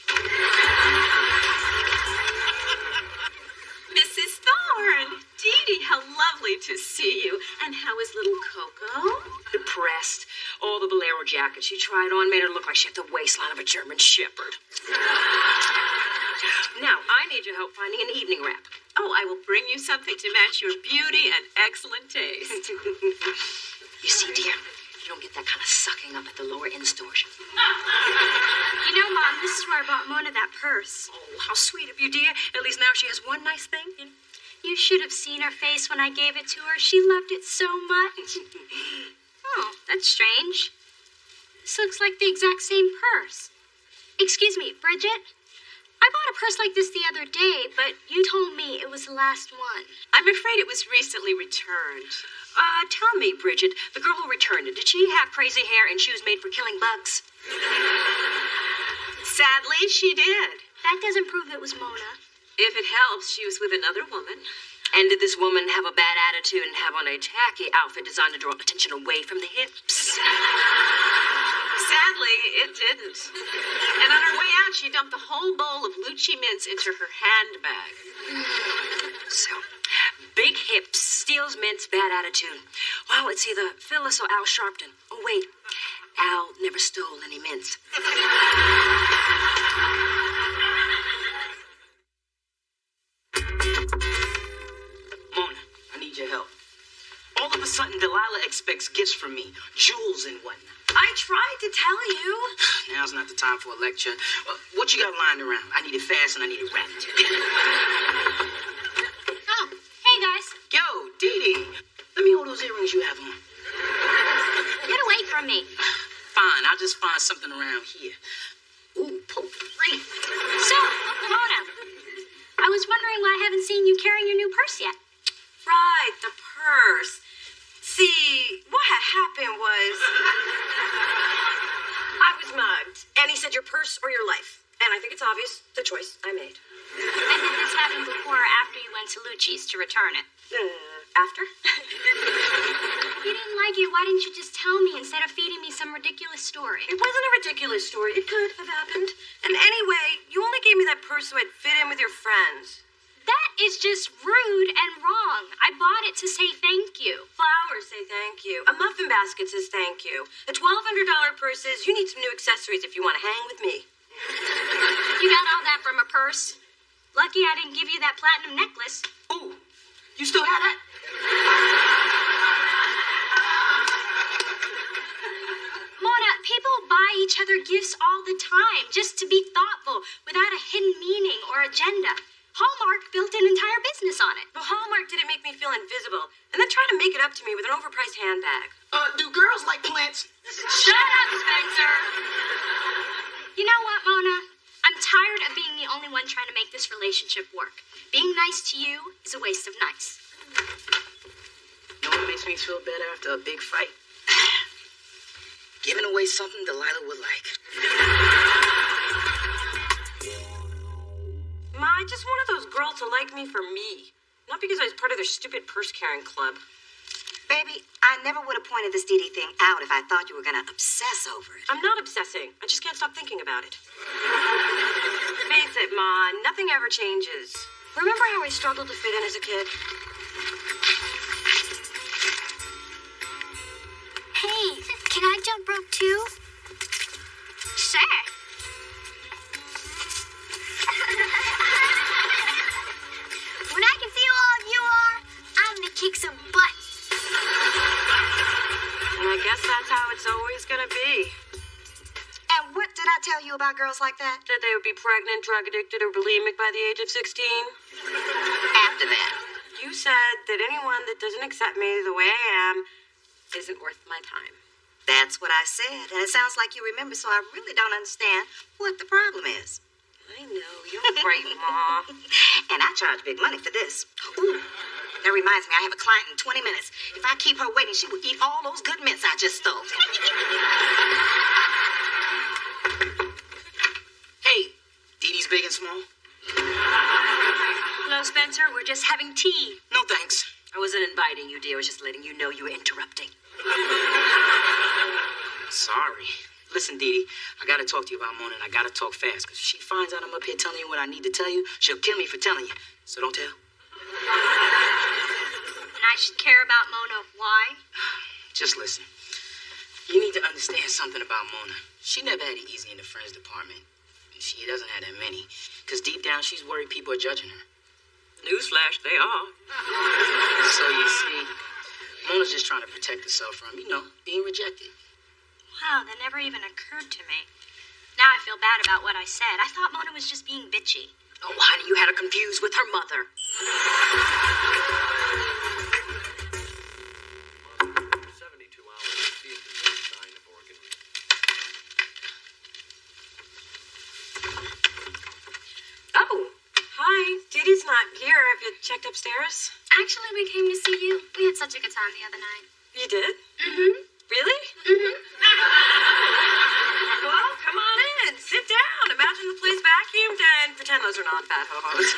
Mrs. Thorne! Dee Dee, how lovely to see you. And how is little Coco? Depressed. All the bolero jackets she tried on made her look like she had the waistline of a German shepherd. Now, I need your help finding an evening wrap. Oh, I will bring you something to match your beauty and excellent taste. You see, dear, you don't get that kind of sucking up at the lower end stores. You know, Mom, this is where I bought Mona that purse. Oh, how sweet of you, dear. At least now she has one nice thing. You should have seen her face when I gave it to her. She loved it so much. Oh, that's strange. This looks like the exact same purse. Excuse me, Bridget? I bought a purse like this the other day, but you told me it was the last one. I'm afraid it was recently returned. Tell me, Bridget, the girl who returned it, did she have crazy hair and shoes made for killing bugs? Sadly, she did. That doesn't prove it was Mona. If it helps, she was with another woman. And did this woman have a bad attitude and have on a tacky outfit designed to draw attention away from the hips? Sadly, it didn't. And on her way out, she dumped the whole bowl of Lucci mints into her handbag. So, big hips, steals mints, bad attitude. Wow, it's either Phyllis or Al Sharpton. Oh, wait. Al never stole any mints. Mona, I need your help. All of a sudden, Delilah expects gifts from me, jewels and whatnot. I tried to tell you. Now's not the time for a lecture. What you got lying around? I need it fast and I need it rapid. Oh, hey, guys. Yo, Dee Dee, let me hold those earrings you have on. Get away from me. Fine, I'll just find something around here. Ooh, potpourri. So, Mona, I was wondering why I haven't seen you carrying your new purse yet. Right, the purse. See, what had happened was I was mugged, and he said your purse or your life. And I think it's obvious the choice I made. And did this happen before or after you went to Lucci's to return it? After? If you didn't like it, why didn't you just tell me instead of feeding me some ridiculous story? It wasn't a ridiculous story. It could have happened. And anyway, you only gave me that purse so I'd fit in with your friends. That is just rude and wrong. I bought it to say thank you. Flowers say thank you. A muffin basket says thank you. The $1,200 purse says you need some new accessories if you want to hang with me. You got all that from a purse? Lucky I didn't give you that platinum necklace. Ooh, you still have that? Mona, people buy each other gifts all the time just to be thoughtful without a hidden meaning or agenda. Hallmark built an entire business on it. But Hallmark didn't make me feel invisible and then try to make it up to me with an overpriced handbag. Do girls like plants? Shut up, Spencer. You know what, Mona? I'm tired of being the only one trying to make this relationship work. Being nice to you is a waste of nice. You know what makes me feel better after a big fight? Giving away something Delilah would like. Ma, I just wanted those girls to like me for me. Not because I was part of their stupid purse-carrying club. Baby, I never would have pointed this Dee Dee thing out if I thought you were going to obsess over it. I'm not obsessing. I just can't stop thinking about it. Face it, Ma, nothing ever changes. Remember how I struggled to fit in as a kid? Hey, can I jump rope too? Sure. When I can see who all of you are, I'm gonna kick some butt. And I guess that's how it's always gonna be. And what did I tell you about girls like that? That they would be pregnant, drug addicted, or bulimic by the age of 16? After that. You said that anyone that doesn't accept me the way I am isn't worth my time. That's what I said. And it sounds like you remember, so I really don't understand what the problem is. I know. You're right, Ma. And I charge big money for this. Ooh, that reminds me, I have a client in 20 minutes. If I keep her waiting, she will eat all those good mints I just stole. Hey, Dee Dee's big and small? Hello, Spencer. We're just having tea. No thanks. I wasn't inviting you, dear. I was just letting you know you were interrupting. Sorry. Listen, Dee Dee, I gotta talk to you about Mona, and I gotta talk fast, because if she finds out I'm up here telling you what I need to tell you, she'll kill me for telling you. So don't tell. And I should care about Mona. Why? Just listen. You need to understand something about Mona. She never had it easy in the friends department. She doesn't have that many, because deep down she's worried people are judging her. Newsflash, they are. So you see, Mona's just trying to protect herself from, being rejected. Wow, that never even occurred to me. Now I feel bad about what I said. I thought Mona was just being bitchy. Oh, honey, you had her confused with her mother. 72 hours to see if there's any sign of organ. Oh, hi. Dee Dee's not here. Have you checked upstairs? Actually, we came to see you. We had such a good time the other night. You did? Mm-hmm. Really? Mm-hmm. Well, come on in. Sit down. Imagine the place vacuumed and pretend those are not fat ho-hos.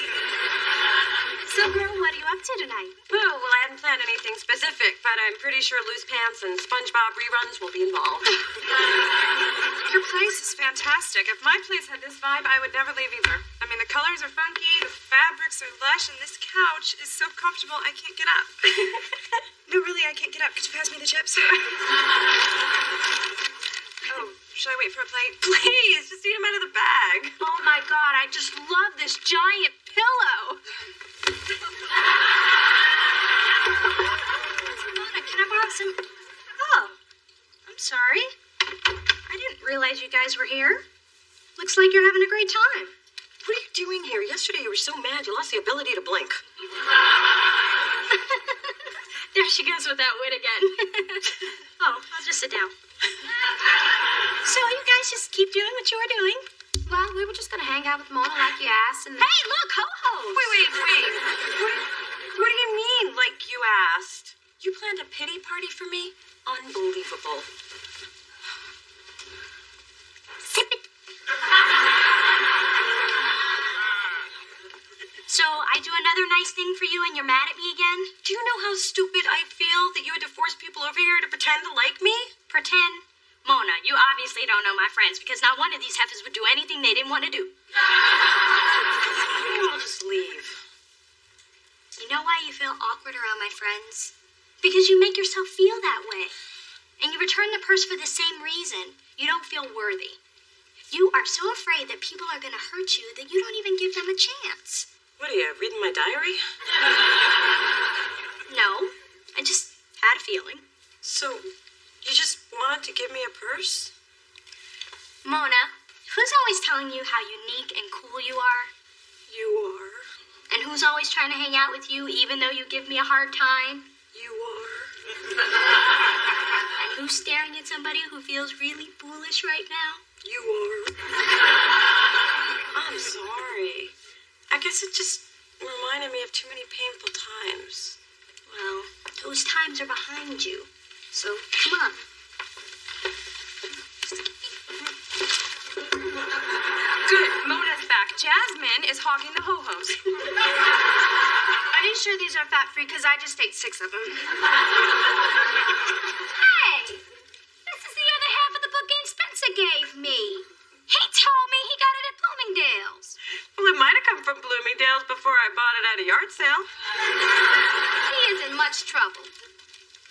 So, girl, what are you up to tonight? Oh, well, I hadn't planned anything specific, but I'm pretty sure loose pants and SpongeBob reruns will be involved. Your place is fantastic. If my place had this vibe, I would never leave either. I mean, the colors are funky, the fabrics are lush, and this couch is so comfortable I can't get up. No, really, I can't get up. Could you pass me the chips? Oh, should I wait for a plate? Please, just eat them out of the bag. Oh, my God, I just love this giant pillow. Mona, can I borrow some... Oh, I'm sorry. I didn't realize you guys were here. Looks like you're having a great time. What are you doing here? Yesterday you were so mad you lost the ability to blink. There she goes with that wit again. Oh, I'll just sit down. So you guys just keep doing what you were doing? Well, we were just gonna hang out with Mona like you asked, and... Hey, look, ho-hos! Wait. What do you mean, like you asked? You planned a pity party for me? Unbelievable. Sip it. for you and you're mad at me again? Do you know how stupid I feel that you had to force people over here to pretend to like me? Pretend? Mona, you obviously don't know my friends because not one of these heifers would do anything they didn't want to do. I'll just leave. You know why you feel awkward around my friends? Because you make yourself feel that way. And you return the purse for the same reason. You don't feel worthy. You are so afraid that people are going to hurt you that you don't even give them a chance. What are you, reading my diary? No, I just had a feeling. So, you just wanted to give me a purse? Mona, who's always telling you how unique and cool you are? You are. And who's always trying to hang out with you even though you give me a hard time? You are. And who's staring at somebody who feels really foolish right now? You are. I'm sorry. I guess it just reminded me of too many painful times. Well, those times are behind you. So, come on. Good, Mona's back. Jasmine is hogging the ho-hos. Are you sure these are fat-free? Because I just ate 6 of them. Hey! This is the other half of the bookend Spencer gave me. He told me he got it at Bloomingdale's. Well, it might have come from Bloomingdale's before I bought it at a yard sale. He is in much trouble.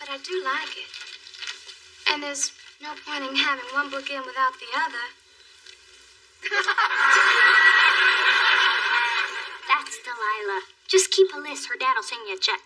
But I do like it. And there's no point in having one bookend without the other. That's Delilah. Just keep a list. Her dad'll send you a check.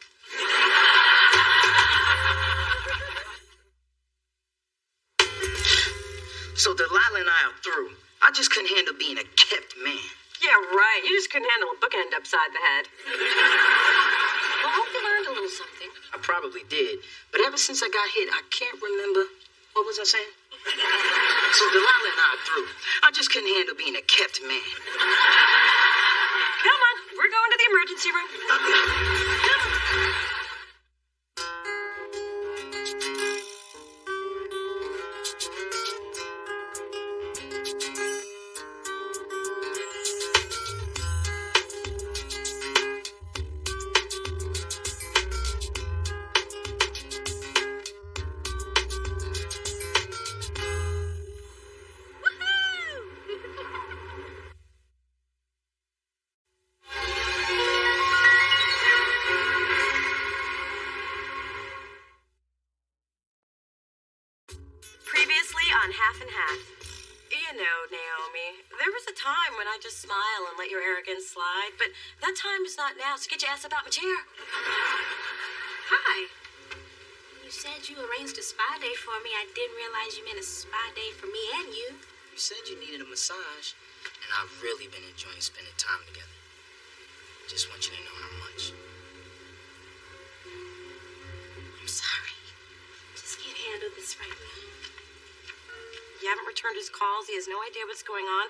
So Delilah and I are through. I just couldn't handle being a kept man. Yeah, right. You just couldn't handle a bookend upside the head. Well, I hope you learned a little something. I probably did. But ever since I got hit, I can't remember. What was I saying? So Delilah and I are through. I just couldn't handle being a kept man. Come on. We're going to the emergency room. Previously on Half and Half. You know, Naomi, there was a time when I just smile and let your arrogance slide, but that time is not now, so get your ass up out my chair. Hi. You said you arranged a spa day for me. I didn't realize you meant a spa day for me and you. You said you needed a massage, and I've really been enjoying spending time together. Just want you to know how much. I'm sorry. Just can't handle this right now. You haven't returned his calls. He has no idea what's going on.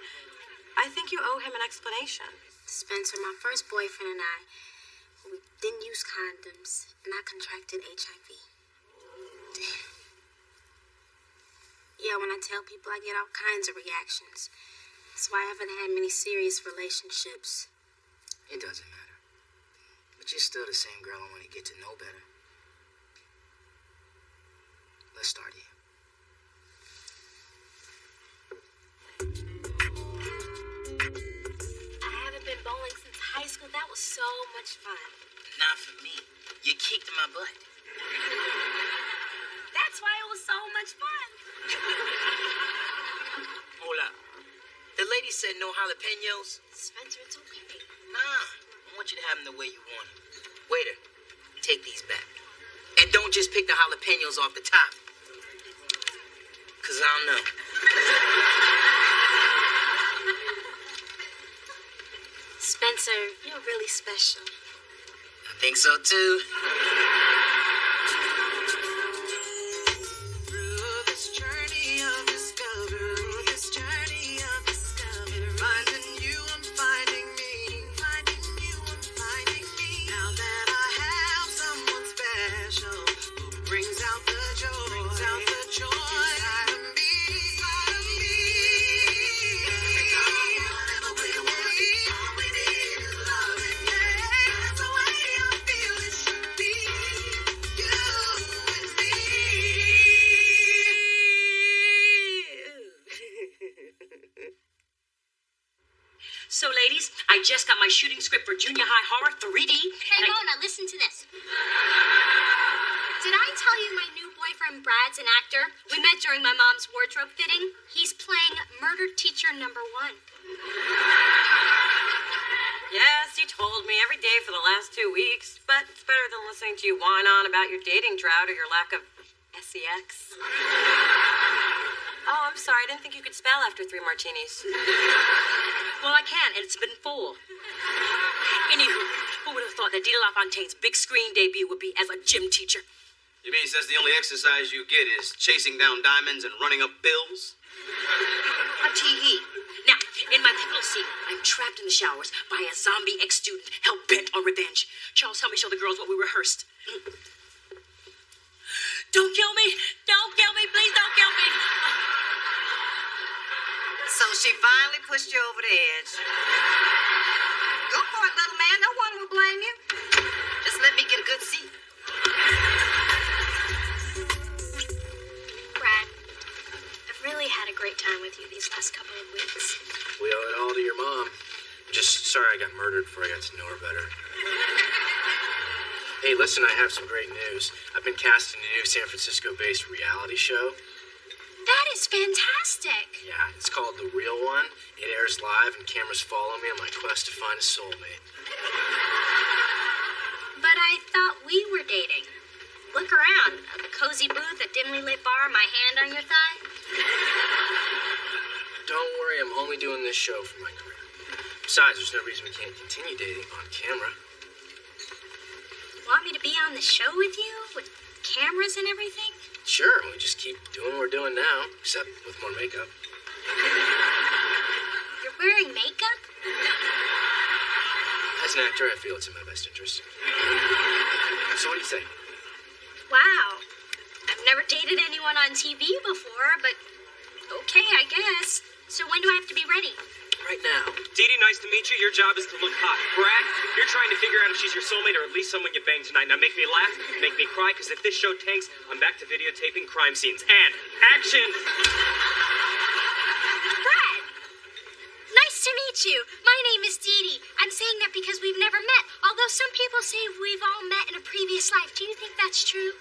I think you owe him an explanation. Spencer, my first boyfriend and I, we didn't use condoms, and I contracted HIV. Damn. Yeah, when I tell people, I get all kinds of reactions. That's why I haven't had many serious relationships. It doesn't matter. But you're still the same girl I want to get to know better. Let's start here. I haven't been bowling since high school. That was so much fun. Not for me. You kicked my butt. That's why it was so much fun. Hold up. The lady said no jalapenos. Spencer, it's okay. Nah, I want you to have them the way you want them. Waiter, take these back. And don't just pick the jalapenos off the top. Because I don't know. Spencer, you're really special. I think so, too. Through this journey of discovery, finding you, I'm finding me. Finding you, I'm finding me. Now that I have someone special who brings out the joy, inside of me. Whatever we want, all we need is love. That's the way So, ladies, I just got my shooting script for Junior High Horror 3D. Hey, Mona, listen to this. Did I tell you my new boyfriend Brad's an actor? We met during my mom's wardrobe fitting. He's playing murder teacher number 1. Yes, you told me every day for the last 2 weeks, but it's better than listening to you whine on about your dating drought or your lack of sex. Oh, I'm sorry. I didn't think you could spell after 3 martinis. Well, I can, and it's been 4. Anywho, who would have thought that Dita LaFontaine's big screen debut would be as a gym teacher? You mean says the only exercise you get is chasing down diamonds and running up bills? A TV. Now, in my pivotal scene, I'm trapped in the showers by a zombie ex-student hell-bent on revenge. Charles, help me show the girls what we rehearsed. Don't kill me! Don't kill me! Please don't kill me! So she finally pushed you over the edge. Go for it, little man. No one will blame you. Just let me get a good seat. Brad, I've really had a great time with you these last couple of weeks. We owe it all to your mom. I'm just sorry I got murdered before I got to know her better. Hey, listen, I have some great news. I've been cast in a new San Francisco-based reality show. That is fantastic. Yeah, it's called The Real One. It airs live and cameras follow me on my quest to find a soulmate. But I thought we were dating. Look around. A cozy booth, a dimly lit bar, my hand on your thigh. Don't worry, I'm only doing this show for my career. Besides, there's no reason we can't continue dating on camera. Want me to be on the show with you? With cameras and everything? Sure, we just keep doing what we're doing now, except with more makeup. You're wearing makeup? As an actor, I feel it's in my best interest. So what do you say? Wow. I've never dated anyone on TV before, but okay, I guess. So when do I have to be ready? Right now. Dee Dee, nice to meet you. Your job is to look hot. Brad, you're trying to figure out if she's your soulmate or at least someone you banged tonight. Now make me laugh, make me cry, because if this show tanks, I'm back to videotaping crime scenes. And action! Brad! Nice to meet you. My name is Dee Dee. I'm saying that because we've never met, although some people say we've all met in a previous life. Do you think that's true?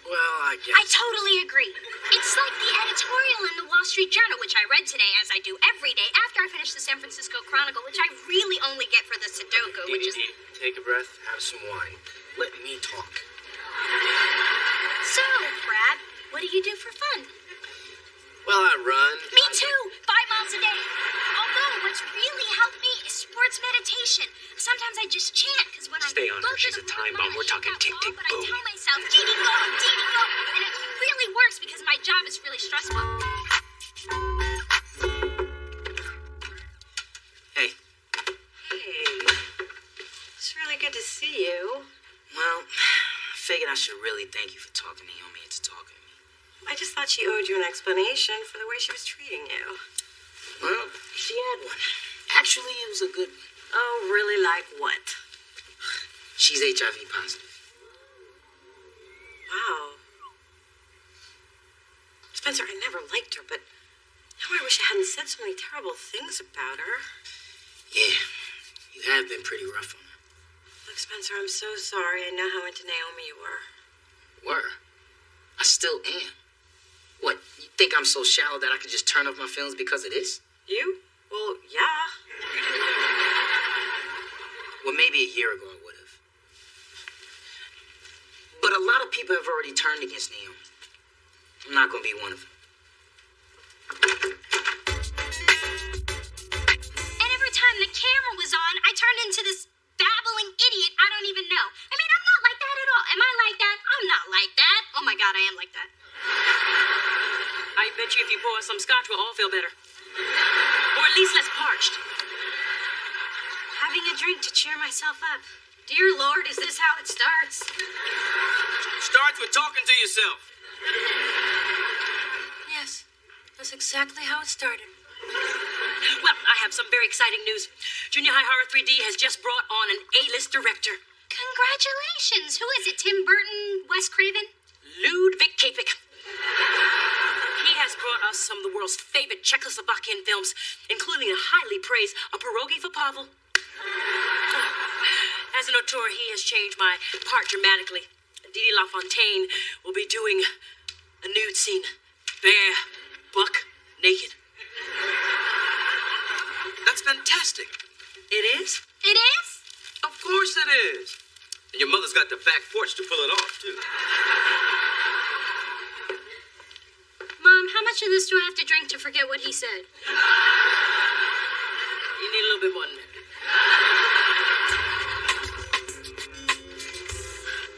Well, I guess. I totally agree. It's like the editorial in the Wall Street Journal, which I read today, as I do every day after I finish the San Francisco Chronicle, which I really only get for the Sudoku, which is... Take a breath, have some wine. Let me talk. So, Brad, what do you do for fun? Well, I run. Me too! 5 miles a day. Although, what's really helped me is sports meditation. Sometimes I just chant, because when Stay on her. She's a time bomb. We're talking tick, tick, but boom. I tell myself, Dee Dee, go, Dee Dee, go. And it really works because my job is really stressful. Hey. Hey. It's really good to see you. Well, I figured I should really thank you for talking to me into talking to me. I just thought she owed you an explanation for the way she was treating you. Well, she had one. Actually, it was a good one. Oh, really? Like what? She's HIV positive. Wow. Spencer, I never liked her, but now I wish I hadn't said so many terrible things about her. Yeah, you have been pretty rough on her. Look, Spencer, I'm so sorry. I know how into Naomi you were. Were? I still am. What, you think I'm so shallow that I could just turn off my feelings because of this? You? Well, yeah. Well, maybe a year ago I would have. But a lot of people have already turned against Naomi. I'm not going to be one of them. And every time the camera was on, I turned into this babbling idiot I don't even know. I mean, I'm not like that at all. Am I like that? I'm not like that. Oh my God, I am like that. I bet you if you pour us some scotch, we'll all feel better. Or at least less parched. Having a drink to cheer myself up. Dear Lord, is this how it starts? Starts with talking to yourself. Yes, that's exactly how it started. Well, I have some very exciting news. Junior High Horror 3D has just brought on an A-list director. Congratulations. Who is it? Tim Burton? Wes Craven? Ludwig Kapik. He has brought us some of the world's favorite Czechoslovakian films, including a highly praised A Pierogi for Pavel. As an auteur, he has changed my part dramatically. Didi LaFontaine will be doing a nude scene, bare, buck, naked. That's fantastic. It is? It is? Of course it is. And your mother's got the back porch to pull it off, too. Mom, how much of this do I have to drink to forget what he said? You need a little bit more than that.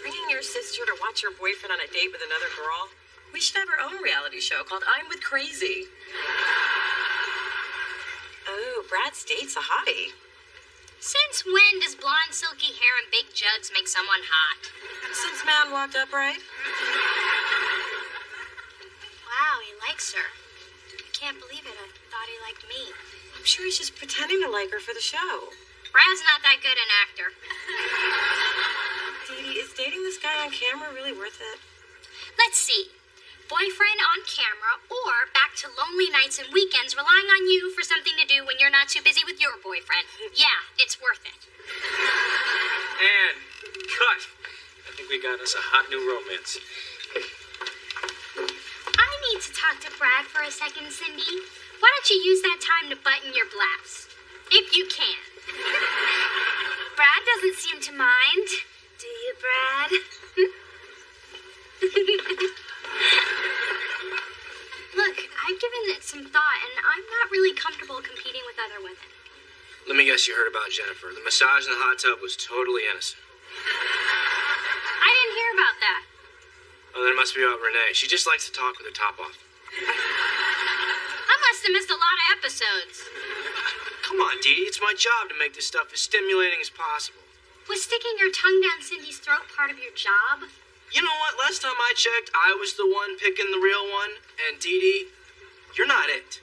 Bringing your sister to watch your boyfriend on a date with another girl? We should have our own reality show called I'm with Crazy. Oh, Brad's date's a hottie. Since when does blonde, silky hair and big jugs make someone hot? Since man walked up, right? Wow, he likes her. I can't believe it. I thought he liked me. I'm sure he's just pretending to like her for the show. Brad's not that good an actor. Dee Dee, is dating this guy on camera really worth it? Let's see. Boyfriend on camera, or back to lonely nights and weekends relying on you for something to do when you're not too busy with your boyfriend. Yeah, it's worth it. And cut. I think we got us a hot new romance. I need to talk to Brad for a second, Cindy. Why don't you use that time to button your blouse? If you can. Brad doesn't seem to mind. Do you, Brad? Look, I've given it some thought, and I'm not really comfortable competing with other women. Let me guess you heard about Jennifer. The massage in the hot tub was totally innocent. I didn't hear about that. Oh, then it must be about Renee. She just likes to talk with her top off. I must have missed a lot of episodes. Come on, Dee Dee. It's my job to make this stuff as stimulating as possible. Was sticking your tongue down Cindy's throat part of your job? You know what? Last time I checked, I was the one picking the real one. And Dee Dee, you're not it.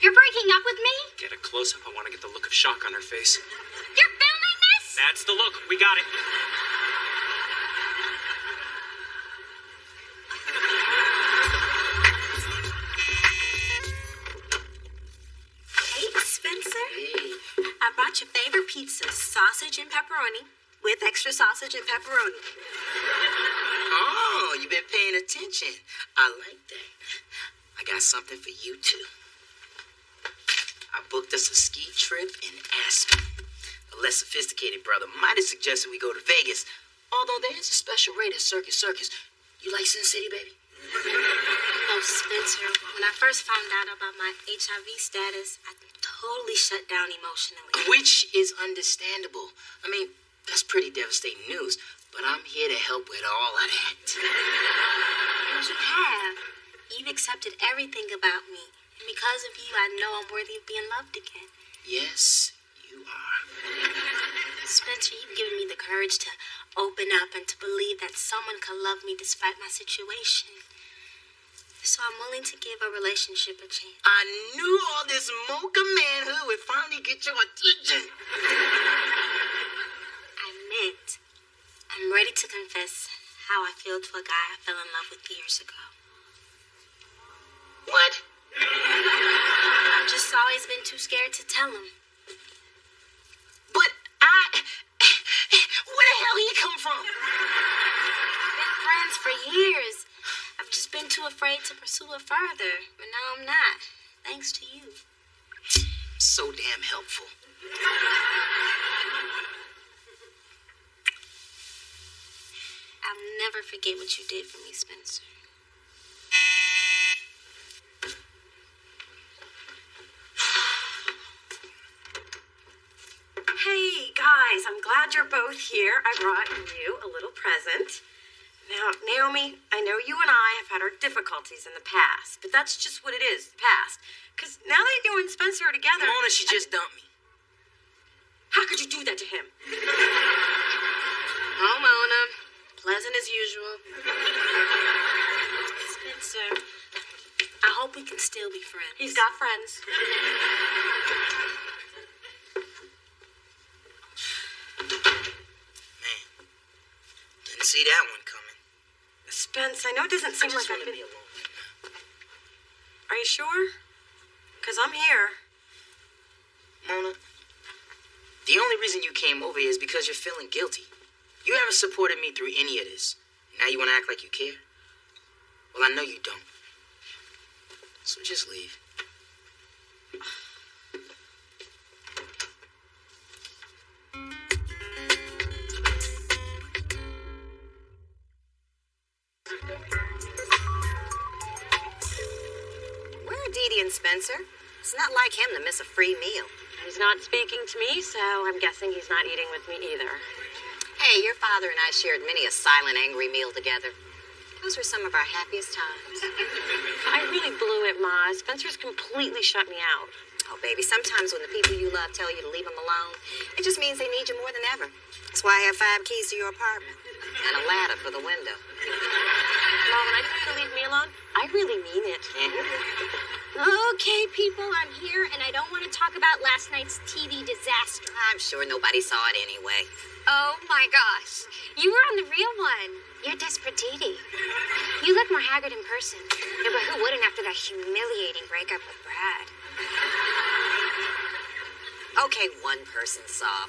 You're breaking up with me? Get a close-up. I want to get the look of shock on her face. You're filming this? That's the look. We got it. Hey, Spencer. Hey. I brought your favorite pizza, sausage and pepperoni, with extra sausage and pepperoni. Oh, you've been paying attention. I like that. I got something for you, too. I booked us a ski trip in Aspen. A less sophisticated brother might have suggested we go to Vegas, although there is a special rate at Circus. You like Sin City, baby? Oh, Spencer, when I first found out about my HIV status, I totally shut down emotionally. Which is understandable. I mean, that's pretty devastating news, but I'm here to help with all of that. And you have. You've accepted everything about me. And because of you, I know I'm worthy of being loved again. Yes, you are. Spencer, you've given me the courage to open up and to believe that someone could love me despite my situation. So I'm willing to give a relationship a chance. I knew all this mocha manhood would finally get your attention. I meant I'm ready to confess how I feel to a guy I fell in love with years ago. What? I've just always been too scared to tell him. But where the hell did he come from? We've been friends for years. I've just been too afraid to pursue it further. But now I'm not. Thanks to you. So damn helpful. I'll never forget what you did for me, Spencer. Hey, guys, I'm glad you're both here. I brought you a little present. Now, Naomi, I know you and I have had our difficulties in the past, but that's just what it is, the past. Because now that you and Spencer are together... Mona, she just dumped me. How could you do that to him? Oh, Mona. Pleasant as usual. Spencer, I hope we can still be friends. He's got friends. Man, didn't see that one coming. Spence, I know it doesn't seem like I've been... Be alone right now. Are you sure? Because I'm here. Mona, the only reason you came over here is because you're feeling guilty. You haven't supported me through any of this. Now you want to act like you care? Well, I know you don't. So just leave. Where are Dee Dee and Spencer? It's not like him to miss a free meal. He's not speaking to me, so I'm guessing he's not eating with me either. Hey, your father and I shared many a silent, angry meal together. Those were some of our happiest times. I really blew it, Ma. Spencer's completely shut me out. Oh, baby, sometimes when the people you love tell you to leave them alone, it just means they need you more than ever. That's why I have 5 keys to your apartment and a ladder for the window. Mom, when I tell you to leave me alone, I really mean it. Okay, people, I'm here, and I don't want to talk about last night's TV disaster. I'm sure nobody saw it anyway. Oh my gosh. You were on the real one. You're Desperate Dee Dee. You look more haggard in person. Yeah, but who wouldn't after that humiliating breakup with Brad? Okay, one person saw.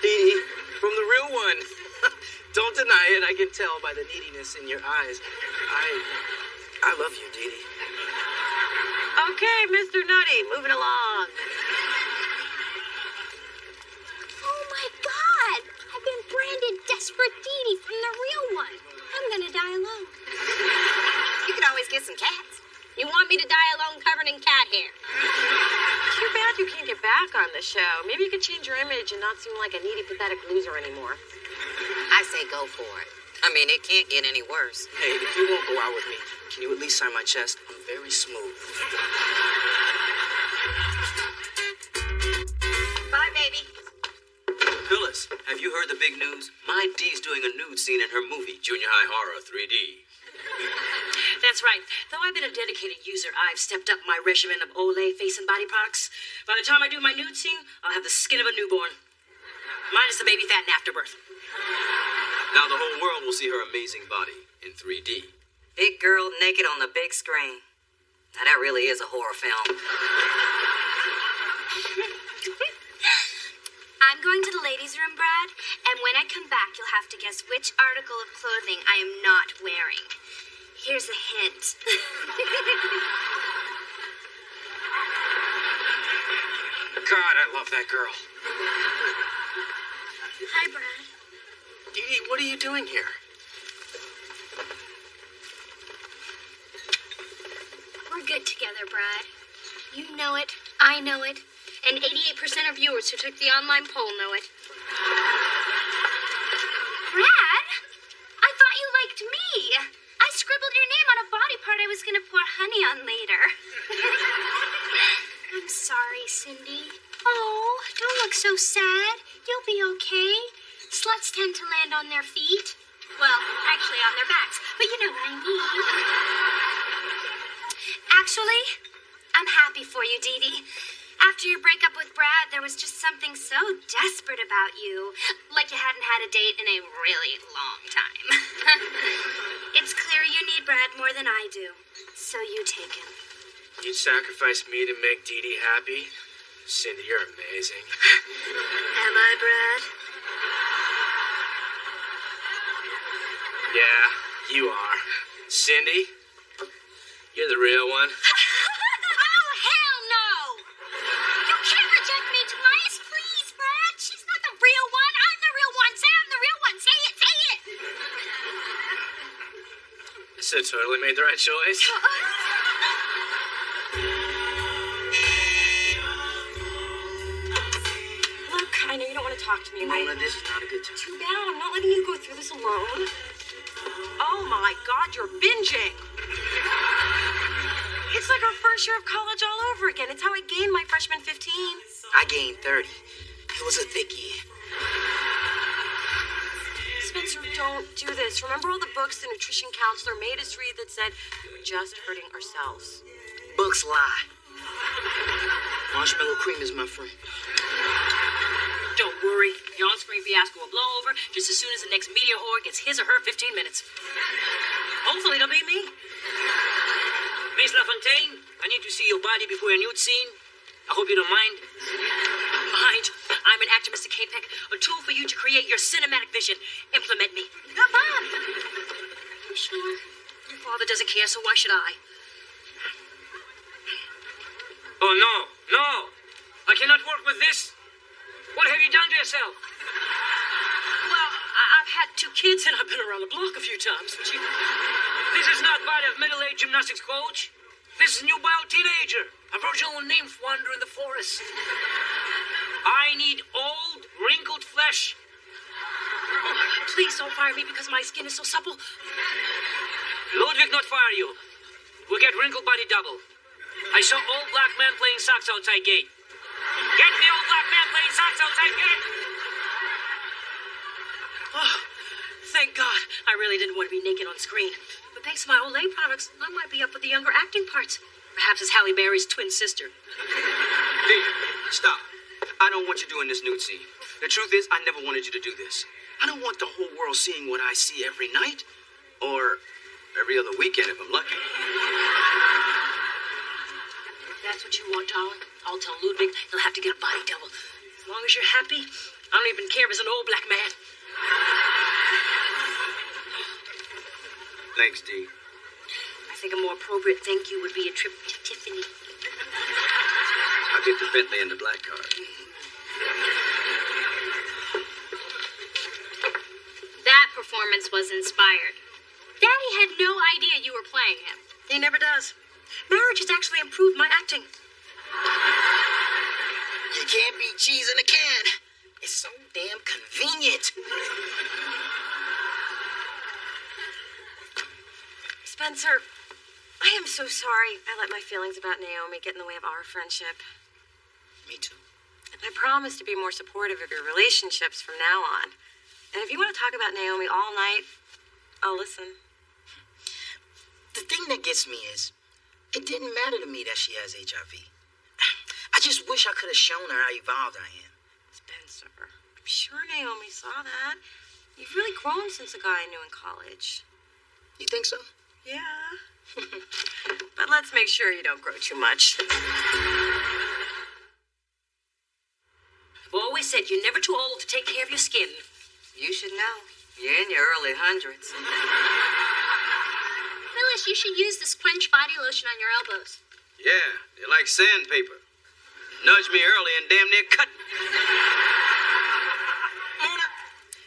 Dee Dee, from the real one. Don't deny it. I can tell by the neediness in your eyes. I love you, Dee Dee. Okay, Mr. Nutty, moving along. Oh my God! I've been branded Desperate Dee Dee from the real one. I'm gonna die alone. You could always get some cats. You want me to die alone covered in cat hair? Too bad you can't get back on the show. Maybe you could change your image and not seem like a needy, pathetic loser anymore. I say go for it. I mean, it can't get any worse. Hey, if you won't go out with me, can you at least sign my chest? I'm very smooth. Bye, baby. Phyllis, have you heard the big news? My Dee's doing a nude scene in her movie, Junior High Horror 3D. That's right. Though I've been a dedicated user, I've stepped up my regimen of Olay face and body products. By the time I do my nude scene, I'll have the skin of a newborn. Minus the baby fat and afterbirth. Now the whole world will see her amazing body in 3D. Big girl naked on the big screen. Now that really is a horror film. I'm going to the ladies' room, Brad, and when I come back, you'll have to guess which article of clothing I am not wearing. Here's a hint. God, I love that girl. Hi, Brad. Dee Dee, what are you doing here? We're good together, Brad. You know it, I know it, and 88% of viewers who took the online poll know it. Brad? I thought you liked me. I scribbled your name on a body part I was going to pour honey on later. I'm sorry, Cindy. Oh, don't look so sad. You'll be okay. Sluts tend to land on their feet. Well, actually on their backs, but you know what I mean. Actually, I'm happy for you, Dee Dee. After your breakup with Brad, there was just something so desperate about you. Like you hadn't had a date in a really long time. It's clear you need Brad more than I do. So you take him. You'd sacrifice me to make Dee Dee happy? Cindy, you're amazing. Am I, Brad? Yeah, you are. Cindy, you're the real one. Oh, hell no! You can't reject me twice, please, Brad. She's not the real one. I'm the real one. Say I'm the real one. Say it, say it. So totally made the right choice. Look, I know you don't want to talk to me, right? Mona, this is not a good time. Too bad. I'm not letting you go through this alone. Oh my God, you're binging. It's like our first year of college all over again. It's how I gained my freshman 15. I gained 30. It was a thick year. Spencer, don't do this. Remember all the books the nutrition counselor made us read that said we were just hurting ourselves? Books lie. Marshmallow cream is my friend. Don't worry, the on-screen fiasco will blow over just as soon as the next media whore gets his or her 15 minutes. Hopefully it'll be me. Miss LaFontaine, I need to see your body before a nude scene. I hope you don't mind. Mind? I'm an actor, Mr. Capek. A tool for you to create your cinematic vision. Implement me. No, Mom. You sure? Your father doesn't care, so why should I? Oh, no, no. I cannot work with this. What have you done to yourself? Well, I've had 2 kids and I've been around the block a few times. But you... This is not body of middle-aged gymnastics coach. This is nubile teenager, a virginal nymph wandering the forest. I need old, wrinkled flesh. Oh, please don't fire me because my skin is so supple. Ludwig not fire you. We'll get wrinkled body double. I saw old black man playing socks outside gate. Get the old black man playing socks outside gate. Oh, thank God. I really didn't want to be naked on screen. But thanks to my Olay products, I might be up with the younger acting parts. Perhaps as Halle Berry's twin sister. Hey, stop. I don't want you doing this nude scene. The truth is, I never wanted you to do this. I don't want the whole world seeing what I see every night. Or every other weekend if I'm lucky. If that's what you want, darling, I'll tell Ludwig he'll have to get a body double. As long as you're happy, I don't even care if it's an old black man. Thanks, Dee. I think a more appropriate thank you would be a trip to Tiffany. I'll get the Bentley and the black card. That performance was inspired. Daddy had no idea you were playing him. He never does. Marriage has actually improved my acting. You can't beat cheese in a can. It's so damn convenient. Spencer, I am so sorry I let my feelings about Naomi get in the way of our friendship. Me too. And I promise to be more supportive of your relationships from now on. And if you want to talk about Naomi all night, I'll listen. The thing that gets me is, it didn't matter to me that she has HIV. I just wish I could have shown her how evolved I am. Spencer, I'm sure Naomi saw that. You've really grown since the guy I knew in college. You think so? Yeah. But let's make sure you don't grow too much. I've always said you're never too old to take care of your skin. You should know. You're in your early hundreds. Phyllis, you should use this quench body lotion on your elbows. Yeah, they're like sandpaper. Nudge me early and damn near cut me. Mona,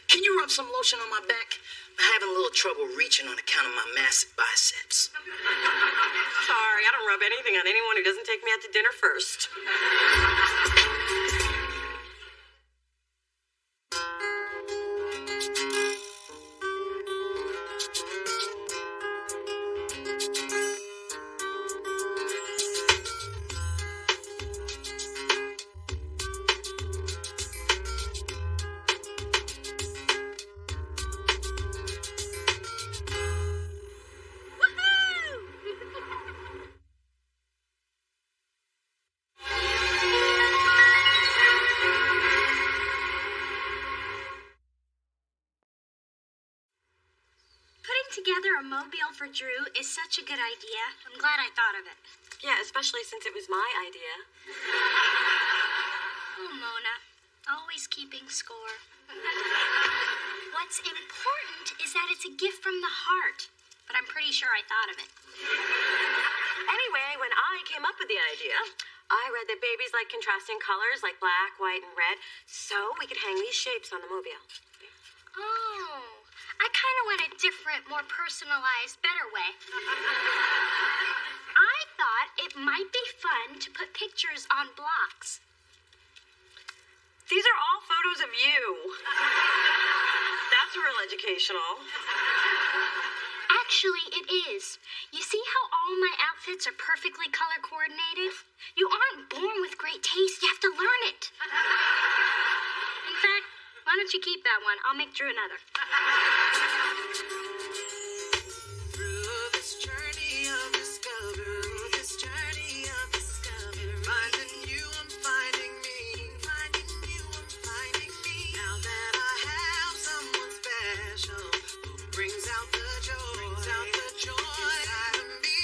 can you rub some lotion on my back? I'm having a little trouble reaching on account of my massive biceps. Sorry, I don't rub anything on anyone who doesn't take me out to dinner first. Together a mobile for Drew is such a good idea. I'm glad I thought of it. Yeah, especially since it was my idea. Oh, Mona. Always keeping score. What's important is that it's a gift from the heart. But I'm pretty sure I thought of it. Anyway, when I came up with the idea, I read that babies like contrasting colors like black, white, and red, so we could hang these shapes on the mobile. Oh, I kind of went a different, more personalized, better way. I thought it might be fun to put pictures on blocks. These are all photos of you. That's real educational. Actually, it is. You see how all my outfits are perfectly color coordinated? You aren't born with great taste. You have to learn it. In fact, why don't you keep that one? I'll make Drew another. Through this journey of discovery, finding you, I'm finding me. Finding you, I'm finding me. Now that I have someone special who brings out the joy inside of me.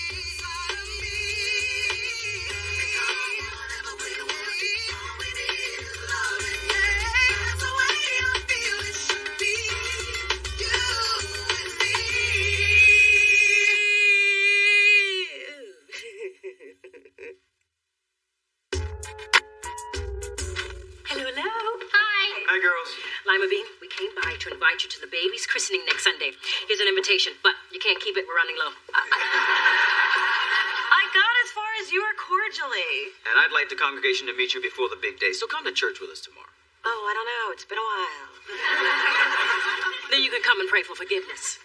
Lima Bean, we came by to invite you to the baby's christening next Sunday. Here's an invitation, but you can't keep it. We're running low. I got as far as you are cordially. And I'd like the congregation to meet you before the big day, so come to church with us tomorrow. Oh, I don't know. It's been a while. Then you can come and pray for forgiveness.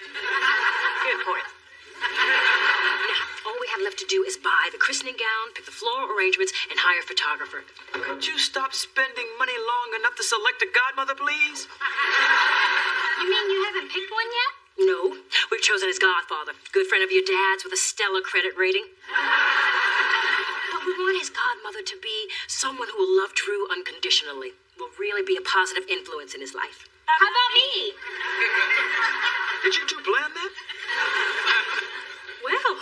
Good point. Now, all we have left to do is buy the christening gown, pick the floral arrangements, and hire a photographer. Could you stop spending money long enough to select a godmother, please? You mean you haven't picked one yet? No, we've chosen his godfather. Good friend of your dad's with a stellar credit rating. But we want his godmother to be someone who will love Drew unconditionally. Will really be a positive influence in his life. How about me? Did you two plan that? Well,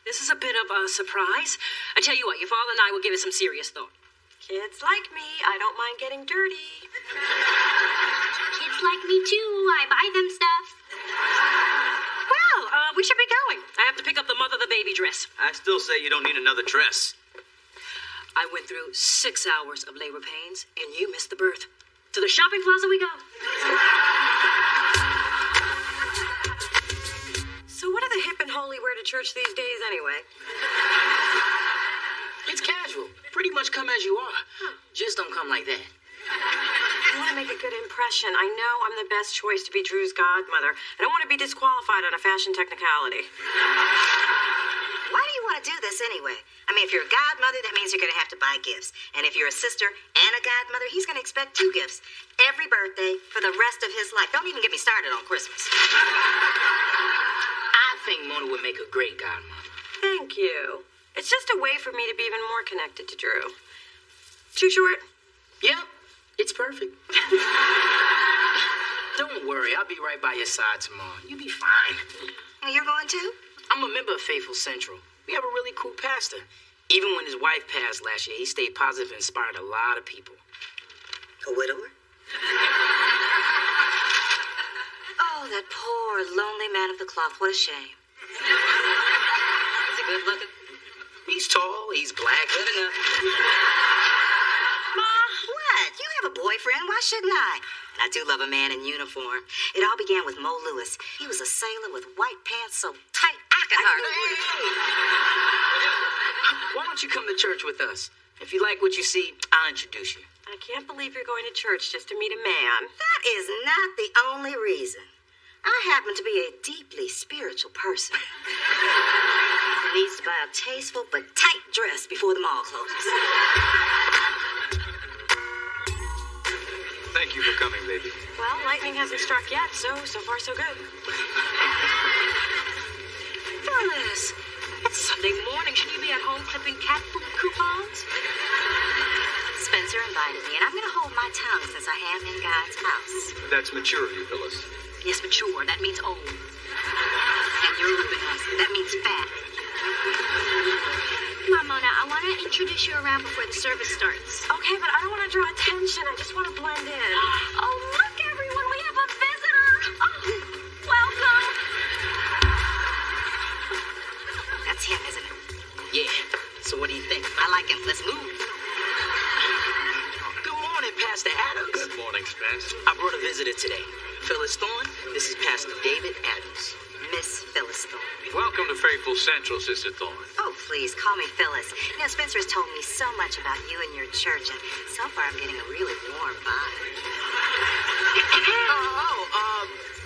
this is a bit of a surprise. I tell you what, your father and I will give it some serious thought. Kids like me, I don't mind getting dirty. Kids like me too. I buy them stuff. Well, we should be going. I have to pick up the mother of the baby dress. I still say you don't need another dress. I went through 6 hours of labor pains, and you missed the birth. To the shopping plaza we go. So what do the hip and holy wear to church these days anyway? It's casual. Pretty much come as you are. Just don't come like that. I want to make a good impression. I know I'm the best choice to be Drew's godmother. I don't want to be disqualified on a fashion technicality. Why do you want to do this anyway? I mean, if you're a godmother, that means you're going to have to buy gifts. And if you're a sister and a godmother, he's going to expect 2 gifts every birthday for the rest of his life. Don't even get me started on Christmas. I think Mona would make a great godmother. Thank you. It's just a way for me to be even more connected to Drew. Too short? Yep, it's perfect. Don't worry, I'll be right by your side tomorrow. You'll be fine. You're going too? I'm a member of Faithful Central. We have a really cool pastor. Even when his wife passed last year, he stayed positive and inspired a lot of people. A widower? Oh, that poor, lonely man of the cloth. What a shame. Is he good looking? He's tall, he's black, good enough. Ma, what? You have a boyfriend. Why shouldn't I? And I do love a man in uniform. It all began with Mo Lewis. He was a sailor with white pants so tight I could hardly breathe. Why don't you come to church with us? If you like what you see, I'll introduce you. I can't believe you're going to church just to meet a man. That is not the only reason. I happen to be a deeply spiritual person who needs to buy a tasteful but tight dress before the mall closes. Thank you for coming, baby. Well, lightning hasn't struck yet, so far so good. Phyllis, it's Sunday morning. Shouldn't you be at home clipping cat food coupons? Spencer invited me, and I'm going to hold my tongue since I am in God's house. That's maturity, Phyllis. Yes, mature. That means old. And you're Rubenus. That means fat. Come on, Mona. I want to introduce you around before the service starts. Okay, but I don't want to draw attention. I just want to blend in. Oh, look, everyone. We have a visitor. Oh, welcome. That's him, isn't it? Yeah. So what do you think? I like him. Let's move. Good morning, Pastor Adams. Good morning, Spence. I brought a visitor today. Phyllis Thorne, this is Pastor David Adams. Miss Phyllis Thorne. Welcome to Faithful Central, Sister Thorne. Oh, please, call me Phyllis. You know, Spencer has told me so much about you and your church, and so far I'm getting a really warm vibe.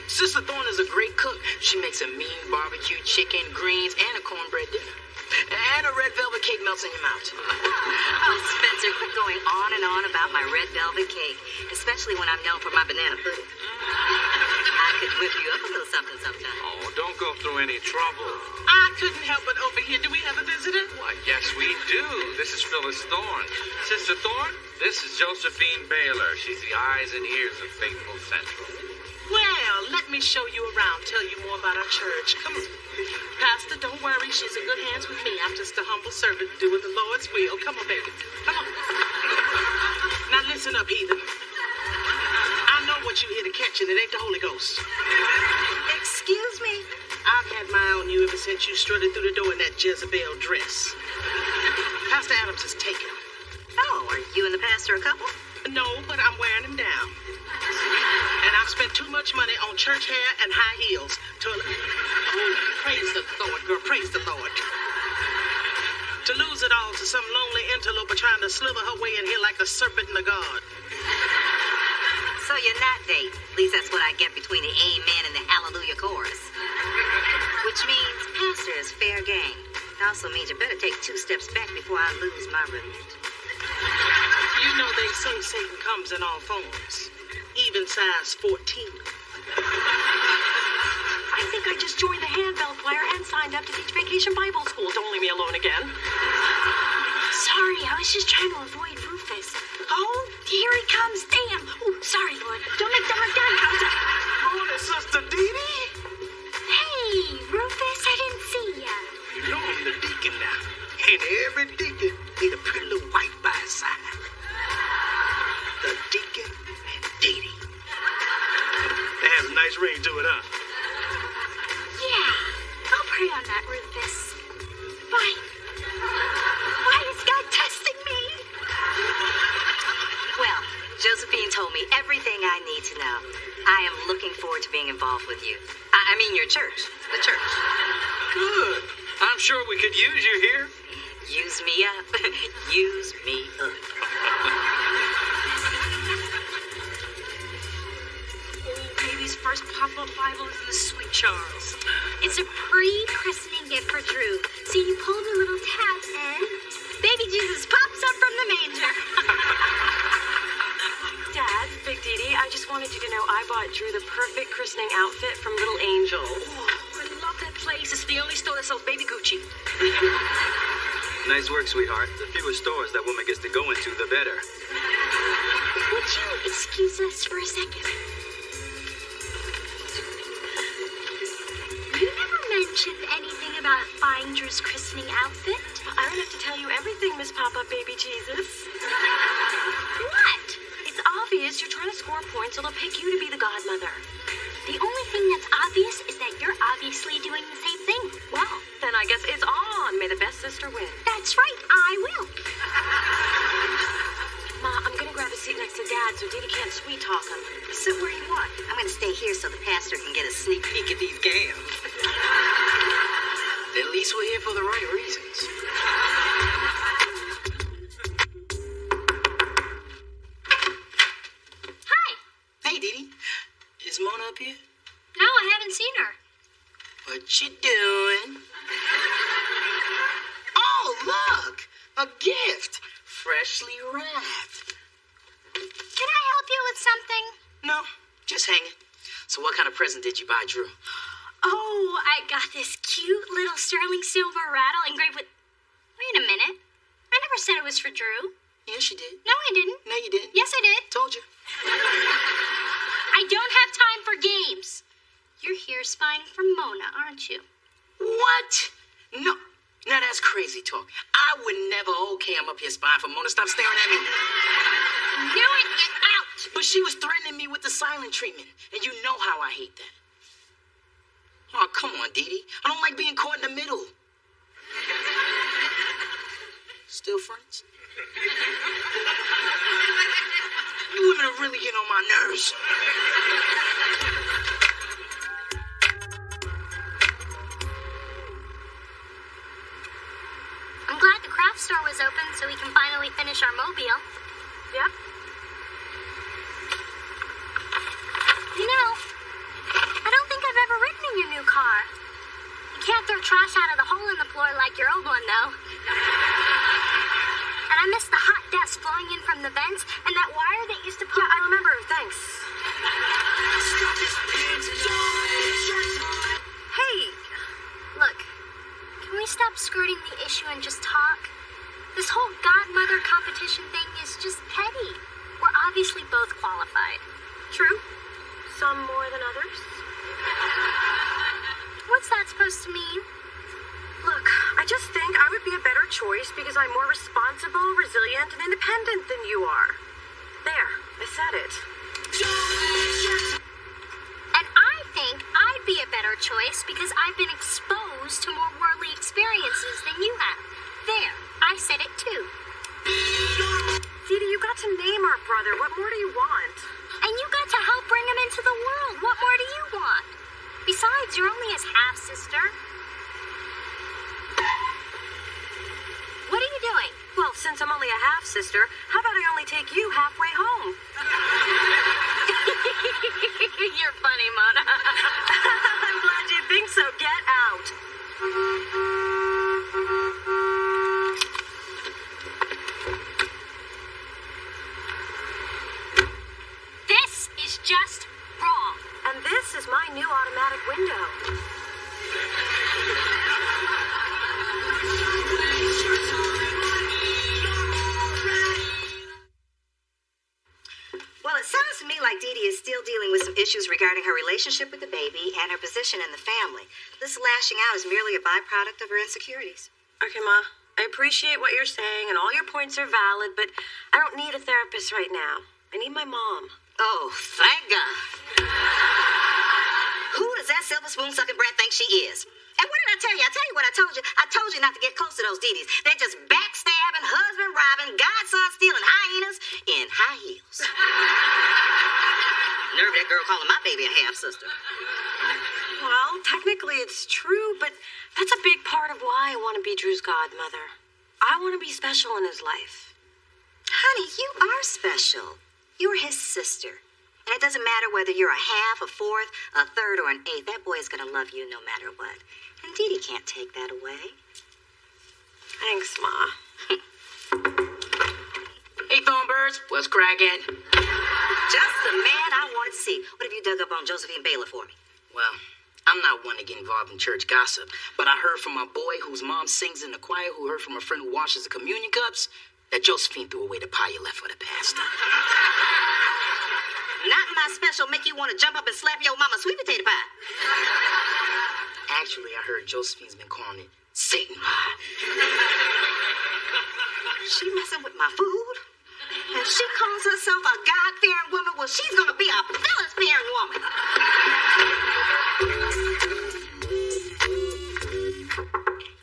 Sister Thorne is a great cook. She makes a mean barbecue chicken, greens, and a cornbread dinner. And a red velvet cake melts in your mouth. Oh, Spencer, quit going on and on about my red velvet cake, especially when I'm known for my banana pudding. I could whip you up a little something sometime. Oh, don't go through any trouble. I couldn't help but overhear. Do we have a visitor? Why, yes, we do. This is Phyllis Thorne. Sister Thorne, this is Josephine Baylor. She's the eyes and ears of Faithful Central. Well, let me show you around, tell you more about our church. Come on. Pastor, don't worry. She's in good hands with me. I'm just a humble servant doing the Lord's will. Come on, baby. Come on. Now listen up, heathen. I know what you here to catch, and it ain't the Holy Ghost. Excuse me? I've had my eye on you ever since you strutted through the door in that Jezebel dress. Pastor Adams is taken. Oh, are you and the pastor a couple? No, but I'm wearing them down. And I've spent too much money on church hair and high heels to... Oh, praise the Lord, girl, praise the Lord. To lose it all to some lonely interloper trying to slither her way in here like the serpent in the garden. So you're not dating. At least that's what I get between the amen and the hallelujah chorus. Which means pastor is fair game. It also means you better take 2 steps back before I lose my religion. You know they say Satan comes in all forms, even size 14. I think I just joined the handbell choir and signed up to teach vacation Bible school. Don't leave me alone again. Sorry, I was just trying to avoid Rufus. Oh, here he comes. Damn. Oh, sorry, Lord. Don't make that work down. Morning, Sister Dee. Hey, Rufus, I didn't see ya. You know I'm the deacon now. And every deacon need a pretty little wife by his side. The deacon and Dee Dee. That has a nice ring to it, huh? Yeah, I'll pray on that, Rufus. Why is God testing me? Well, Josephine told me everything I need to know. I am looking forward to being involved with you. I mean your church. The church. Good. I'm sure we could use you here. Use me up. Use me up. Baby's first pop-up Bible is in the Sweet Charles. It's a pre-christening gift for Drew. So you pull the little tab and baby Jesus pops up from the manger. Dad, Big Dee Dee, I just wanted you to know I bought Drew the perfect christening outfit from Little Angel. Oh, I love that place. It's the only store that sells baby Gucci. Nice work, sweetheart. The fewer stores that woman gets to go into, the better. Would you excuse us for a second? You never mentioned anything about buying Drew's christening outfit. I don't have to tell you everything, Miss Pop-Up Baby Jesus. What? It's obvious you're trying to score points, so they'll pick you to be the godmother. The only thing that's obvious is that you're obviously doing the same thing. Well, then I guess it's on. May the best sister win. That's right, I will. Ma, I'm gonna grab a seat next to Dad so Dee Dee can't sweet talk him. Sit where you want. I'm going to stay here so the pastor can get a sneak peek at these gams. At least we're here for the right reasons. Hi. Hey, Dee Dee. Is Mona up here? No, I haven't seen her. What you doing? Oh, look! A gift! Freshly wrapped. Can I help you with something? No, just hanging. So what kind of present did you buy, Drew? Oh, I got this cute little sterling silver rattle engraved with... Wait a minute. I never said it was for Drew. Yes, you did. No, I didn't. No, you didn't. Yes, I did. Told you. I don't have time for games. You're here spying for Mona, aren't you? What? No. Now that's crazy talk. I would never. Okay, I'm up here spying for Mona. Stop staring at me. Knew it. Get out. But she was threatening me with the silent treatment. And you know how I hate that. Oh, come on, Dee Dee. I don't like being caught in the middle. Still friends? You women are really getting on my nerves. I'm glad the craft store was open so we can finally finish our mobile. Yep. You know, I don't think I've ever ridden in your new car. You can't throw trash out of the hole in the floor like your old one, though. And I miss the hot dust blowing in from the vents and that wire that used to pump... Yeah, I remember. Thanks. Hey, look, can we stop skirting the issue and just talk? This whole godmother competition thing is just petty. We're obviously both qualified. True. Some more than others. What's that supposed to mean? Look, I just think I would be a better choice because I'm more responsible, resilient, and independent than you are. There, I said it. And I think I'd be a better choice because I've been exposed to more worldly experiences than you have. There, I said it too. Dee Dee, you got to name our brother. What more do you want? And you got to help bring him into the world. What more do you want? Besides, you're only his half-sister. What are you doing? Well, since I'm only a half-sister, how about I only take you halfway home? You're funny, Mona. I'm glad you think so. Get out. This is just wrong. And this is my new automatic window. Well, it sounds to me like Dee Dee is still dealing with some issues regarding her relationship with the baby and her position in the family. This lashing out is merely a byproduct of her insecurities. Okay, Ma. I appreciate what you're saying, and all your points are valid, but I don't need a therapist right now. I need my mom. Oh, thank God. Who does that silver spoon sucking brat think she is? And what did I tell you? I tell you what I told you. I told you not to get close to those Dee Dees. They're just backstabbing, husband robbing, godson stealing hyenas in high heels. Nerve that girl calling my baby a half-sister. Well, technically it's true, but that's a big part of why I want to be Drew's godmother. I want to be special in his life. Honey, you are special. You're his sister. And it doesn't matter whether you're a half, a fourth, a third, or an eighth. That boy is going to love you no matter what. And Dee Dee can't take that away. Thanks, Ma. Hey, Thornbirds, what's cracking? Just the man I wanted to see. What have you dug up on Josephine Baylor for me? Well, I'm not one to get involved in church gossip, but I heard from my boy whose mom sings in the choir, who heard from a friend who washes the communion cups, that Josephine threw away the pie you left for the pastor. Not my special make you want to jump up and slap your mama sweet potato pie. Actually, I heard Josephine's been calling it Satan pie. She messing with my food? And she calls herself a God-fearing woman? Well, she's gonna be a Phyllis-fearing woman.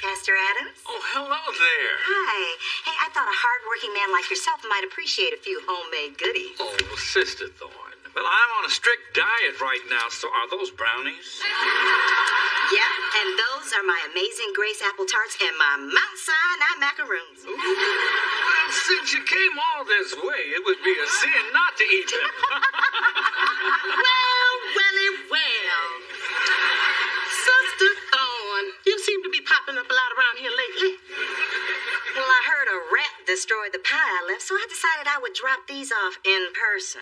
Pastor Adams? Oh, hello there. Hi. Hey, I thought a hard-working man like yourself might appreciate a few homemade goodies. Oh, Sister Thorne. Well, I'm on a strict diet right now, so are those brownies? Yeah, and those are my Amazing Grace apple tarts and my Mount Sinai macaroons. Ooh. Well, since you came all this way, it would be a sin not to eat them. Well. Sister Thorne, you seem to be popping up a lot around here lately. Well, I heard a rat destroyed the pie I left, so I decided I would drop these off in person.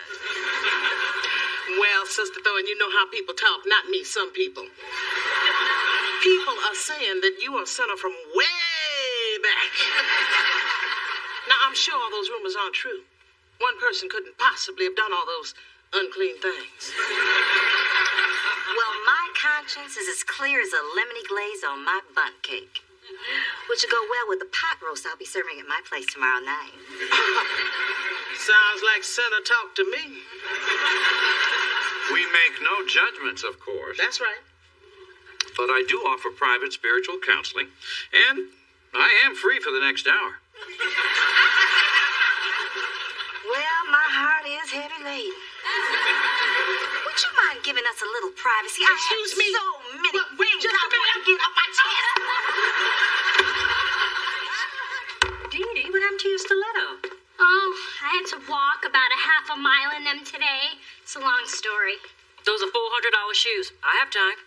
Well, Sister Thorne, you know how people talk, not me, some people. People are saying that you are a sinner from way back. Now, I'm sure all those rumors aren't true. One person couldn't possibly have done all those unclean things. Well, my conscience is as clear as a lemony glaze on my bundt cake, which will go well with the pot roast I'll be serving at my place tomorrow night. Sounds like sinner talk to me. We make no judgments, of course. That's right. But I do offer private spiritual counseling, and I am free for the next hour. Well, my heart is heavy laden. Would you mind giving us a little privacy? Excuse me. So many things I want to get off my chest. Dee Dee, what happened to your stiletto? Oh, I had to walk about a half a mile in them today. It's a long story. Those are $400 shoes. I have time.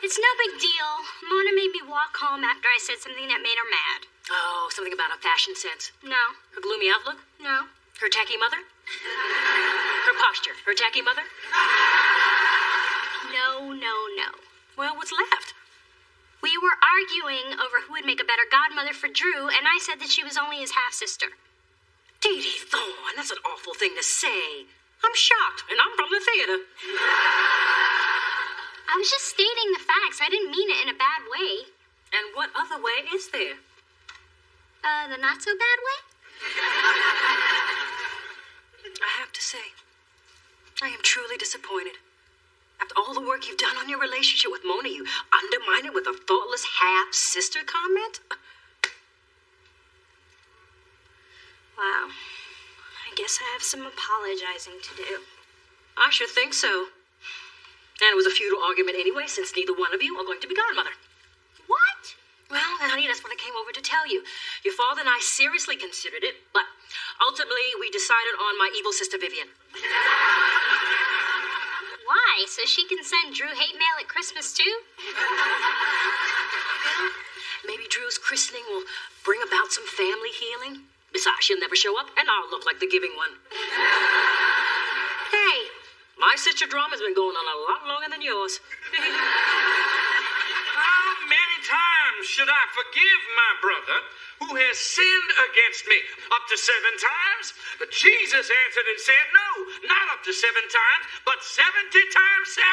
It's no big deal. Mona made me walk home after I said something that made her mad. Oh, something about her fashion sense. No. Her gloomy outlook? No. Her tacky mother? Her posture? Her tacky mother? No. Well, what's left? We were arguing over who would make a better godmother for Drew, and I said that she was only his half-sister. Dee Dee Thorne, that's an awful thing to say. I'm shocked, and I'm from the theater. I was just stating the facts. I didn't mean it in a bad way. And what other way is there? The not-so-bad way? I have to say, I am truly disappointed. After all the work you've done on your relationship with Mona, you undermine it with a thoughtless half-sister comment? Wow. guess I have some apologizing to do. I should think so. And it was a futile argument anyway, since neither one of you are going to be godmother. What? Well, honey, that's what I came over to tell you. Your father and I seriously considered it, but ultimately we decided on my evil sister Vivian. Why? So she can send Drew hate mail at Christmas too? Maybe Drew's christening will bring about some family healing. Besides, she'll never show up, and I'll look like the giving one. Hey, my sister drama's been going on a lot longer than yours. How many times should I forgive my brother who has sinned against me? Up to 7 times? But Jesus answered and said, no, not up to 7 times, but 70 times 7.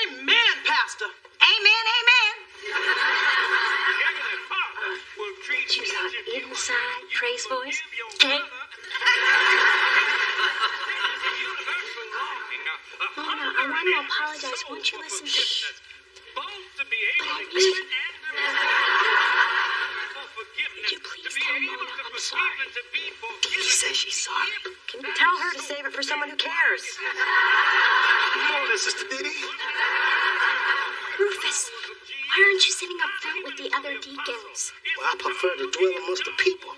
Amen, Pastor. Amen, amen. Heavenly Father will treat Choose our inside praise voice. Okay. Mona, I want to apologize. Won't you listen to me? Would you please tell Mona I'm sorry? She says she's sorry. Can you tell her to save it for someone who cares? Mona, Sister Didi. Rufus, why aren't you sitting up front with the other deacons? Well, I prefer to dwell amongst the people.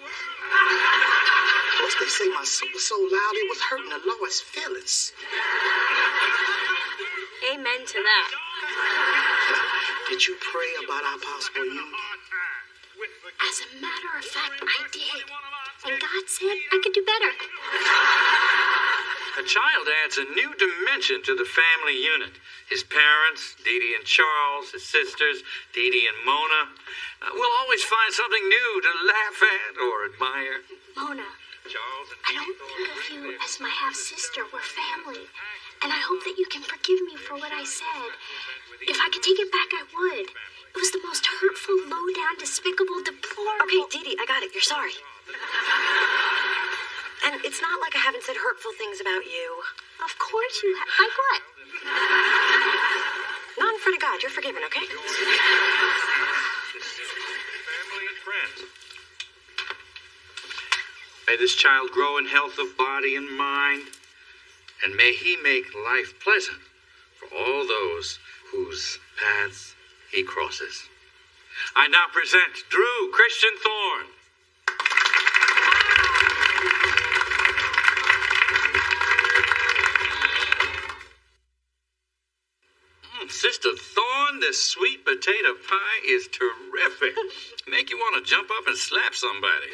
Plus, they say my suit was so loud it was hurting the Lord's feelings. Amen to that. Did you pray about our possible union? As a matter of fact, I did. And God said I could do better. A child adds a new dimension to the family unit. His parents, Dee Dee and Charles, his sisters, Dee Dee and Mona, will always find something new to laugh at or admire. Mona, I don't think of you as my half-sister. We're family. And I hope that you can forgive me for what I said. If I could take it back, I would. It was the most hurtful, low-down, despicable, deplorable... Okay, Dee Dee, I got it. You're sorry. And it's not like I haven't said hurtful things about you. Of course you have. Like what? Not in front of God. You're forgiven, okay? Family and friends. May this child grow in health of body and mind, and may he make life pleasant for all those whose paths he crosses. I now present Drew Christian Thorne. Sister Thorne, this sweet potato pie is terrific. Make you want to jump up and slap somebody.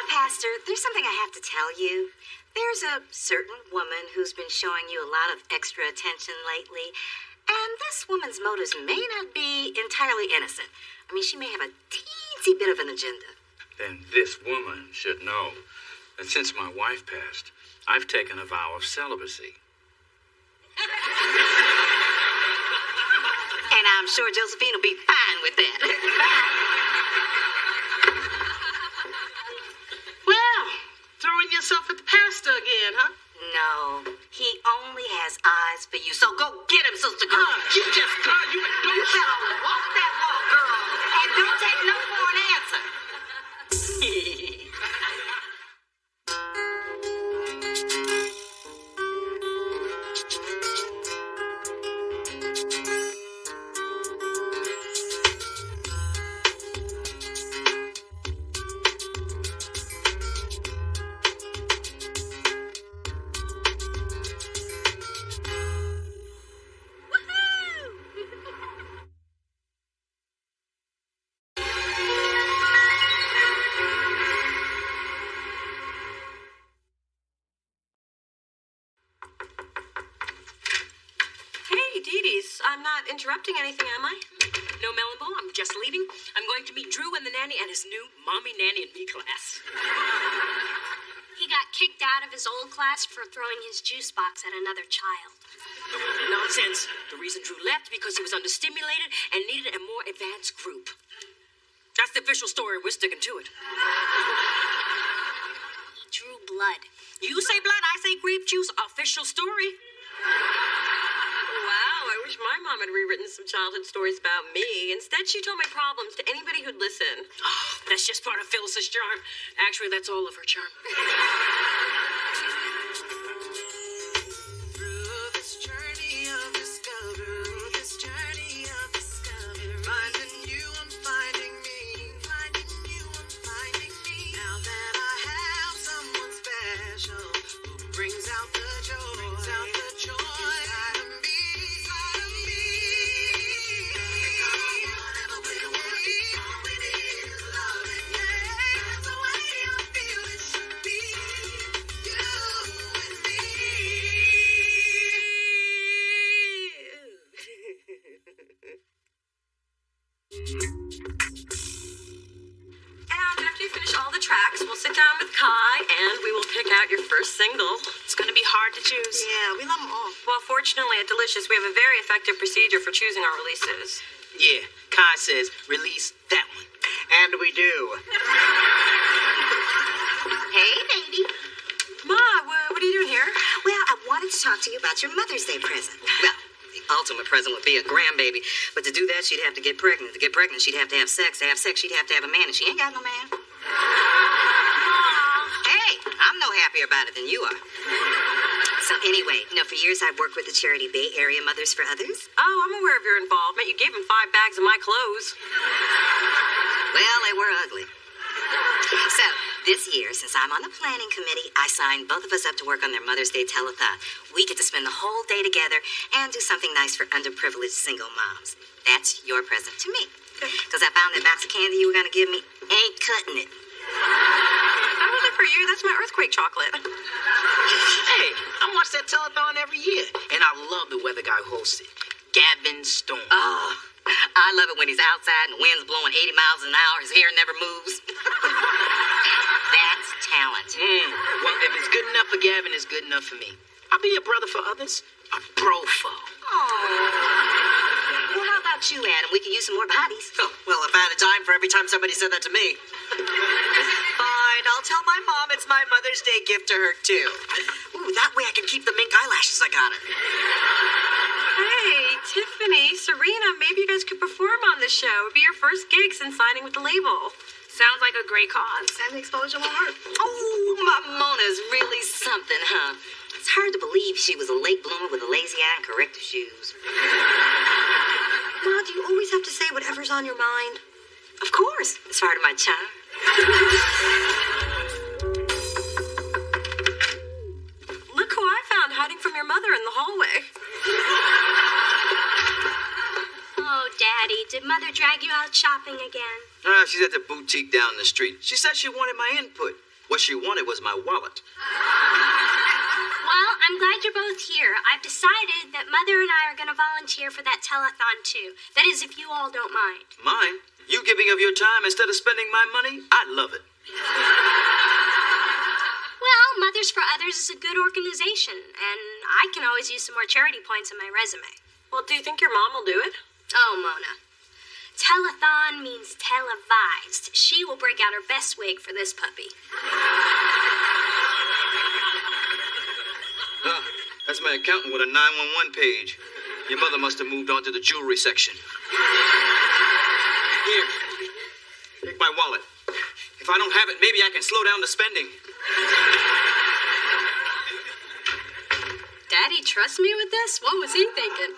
Pastor, there's something I have to tell you. There's a certain woman who's been showing you a lot of extra attention lately, and this woman's motives may not be entirely innocent. I mean, she may have a teensy bit of an agenda. Then this woman should know that since my wife passed, I've taken a vow of celibacy. And I'm sure Josephine will be fine with that. Well, throwing yourself at the pastor again, huh? No, he only has eyes for you, so go get him, sister girl. You just, girl, you You better walk that walk, girl, and don't take no for an answer. I'm not interrupting anything, am I? No, Melonbo, I'm just leaving. I'm going to meet Drew and the nanny and his new Mommy, Nanny, and Me class. He got kicked out of his old class for throwing his juice box at another child. Nonsense. The reason Drew left because he was understimulated and needed a more advanced group. That's the official story. We're sticking to it. He drew blood. You say blood, I say grape juice. Official story. Wow, I wish my mom had rewritten some childhood stories about me. Instead, she told my problems to anybody who'd listen. That's just part of Phyllis's charm. Actually, that's all of her charm. Through this journey of discovery, finding you, I'm finding me. Now that I have someone special who brings out the joy, inside of me. Whatever we want, all we need is love. That's the way I feel it should be. You and me. And after you finish all the tracks, we'll sit down with Kai and we will pick out your first single. It's going to be hard to choose. Yeah, we love them all. Well, fortunately at Delicious, we have a very effective procedure for choosing our releases. Yeah, Kai says, release that one. And we do. Hey, baby. Ma, what are you doing here? Well, I wanted to talk to you about your Mother's Day present. Well, the ultimate present would be a grandbaby. But to do that, she'd have to get pregnant. To get pregnant, she'd have to have sex. To have sex, she'd have to have a man. And she ain't got no man. Hey, I'm no happier about it than you are. So anyway, for years I've worked with the charity Bay Area Mothers for Others. Oh, I'm aware of your involvement. You gave him 5 bags of my clothes. Well, they were ugly. So, this year, since I'm on the planning committee, I signed both of us up to work on their Mother's Day telethon. We get to spend the whole day together and do something nice for underprivileged single moms. That's your present to me. Because I found that box of candy you were going to give me ain't cutting it. That wasn't for you. That's my earthquake chocolate. Hey, I watch that telethon every year, and I love the weather guy who hosts it, Gavin Storm. Oh, I love it when he's outside and the wind's blowing 80 miles an hour. His hair never moves. That's talent. Well, if it's good enough for Gavin, it's good enough for me. I'll be a brother for others, a brofo. Well, how about you, Adam? We could use some more bodies. Oh, well, if I had a dime for every time somebody said that to me. Fine, I'll tell my mom it's my Mother's Day gift to her, too. Ooh, that way I can keep the mink eyelashes I got her. Hey, Tiffany, Serena, maybe you guys could perform on the show. It'd be your first gig since signing with the label. Sounds like a great cause. And the exposure won't hurt. Oh, my Mona's really something, huh? It's hard to believe she was a late bloomer with a lazy eye and corrective shoes. Ma, do you always have to say whatever's on your mind? Of course. It's part of my charm. Look who I found hiding from your mother in the hallway. Oh, Daddy, did Mother drag you out shopping again? She's at the boutique down the street. She said she wanted my input. What she wanted was my wallet. Well, I'm glad you're both here. I've decided that Mother and I are going to volunteer for that telethon, too. That is, if you all don't mind. Mine? You giving of your time instead of spending my money? I'd love it. Well, Mothers for Others is a good organization, and I can always use some more charity points on my resume. Well, do you think your mom will do it? Oh, Mona. Telethon means televised. She will break out her best wig for this puppy. That's my accountant with a 911 page. Your mother must have moved on to the jewelry section. Here, take my wallet. If I don't have it, maybe I can slow down the spending. Daddy trust me with this? What was he thinking?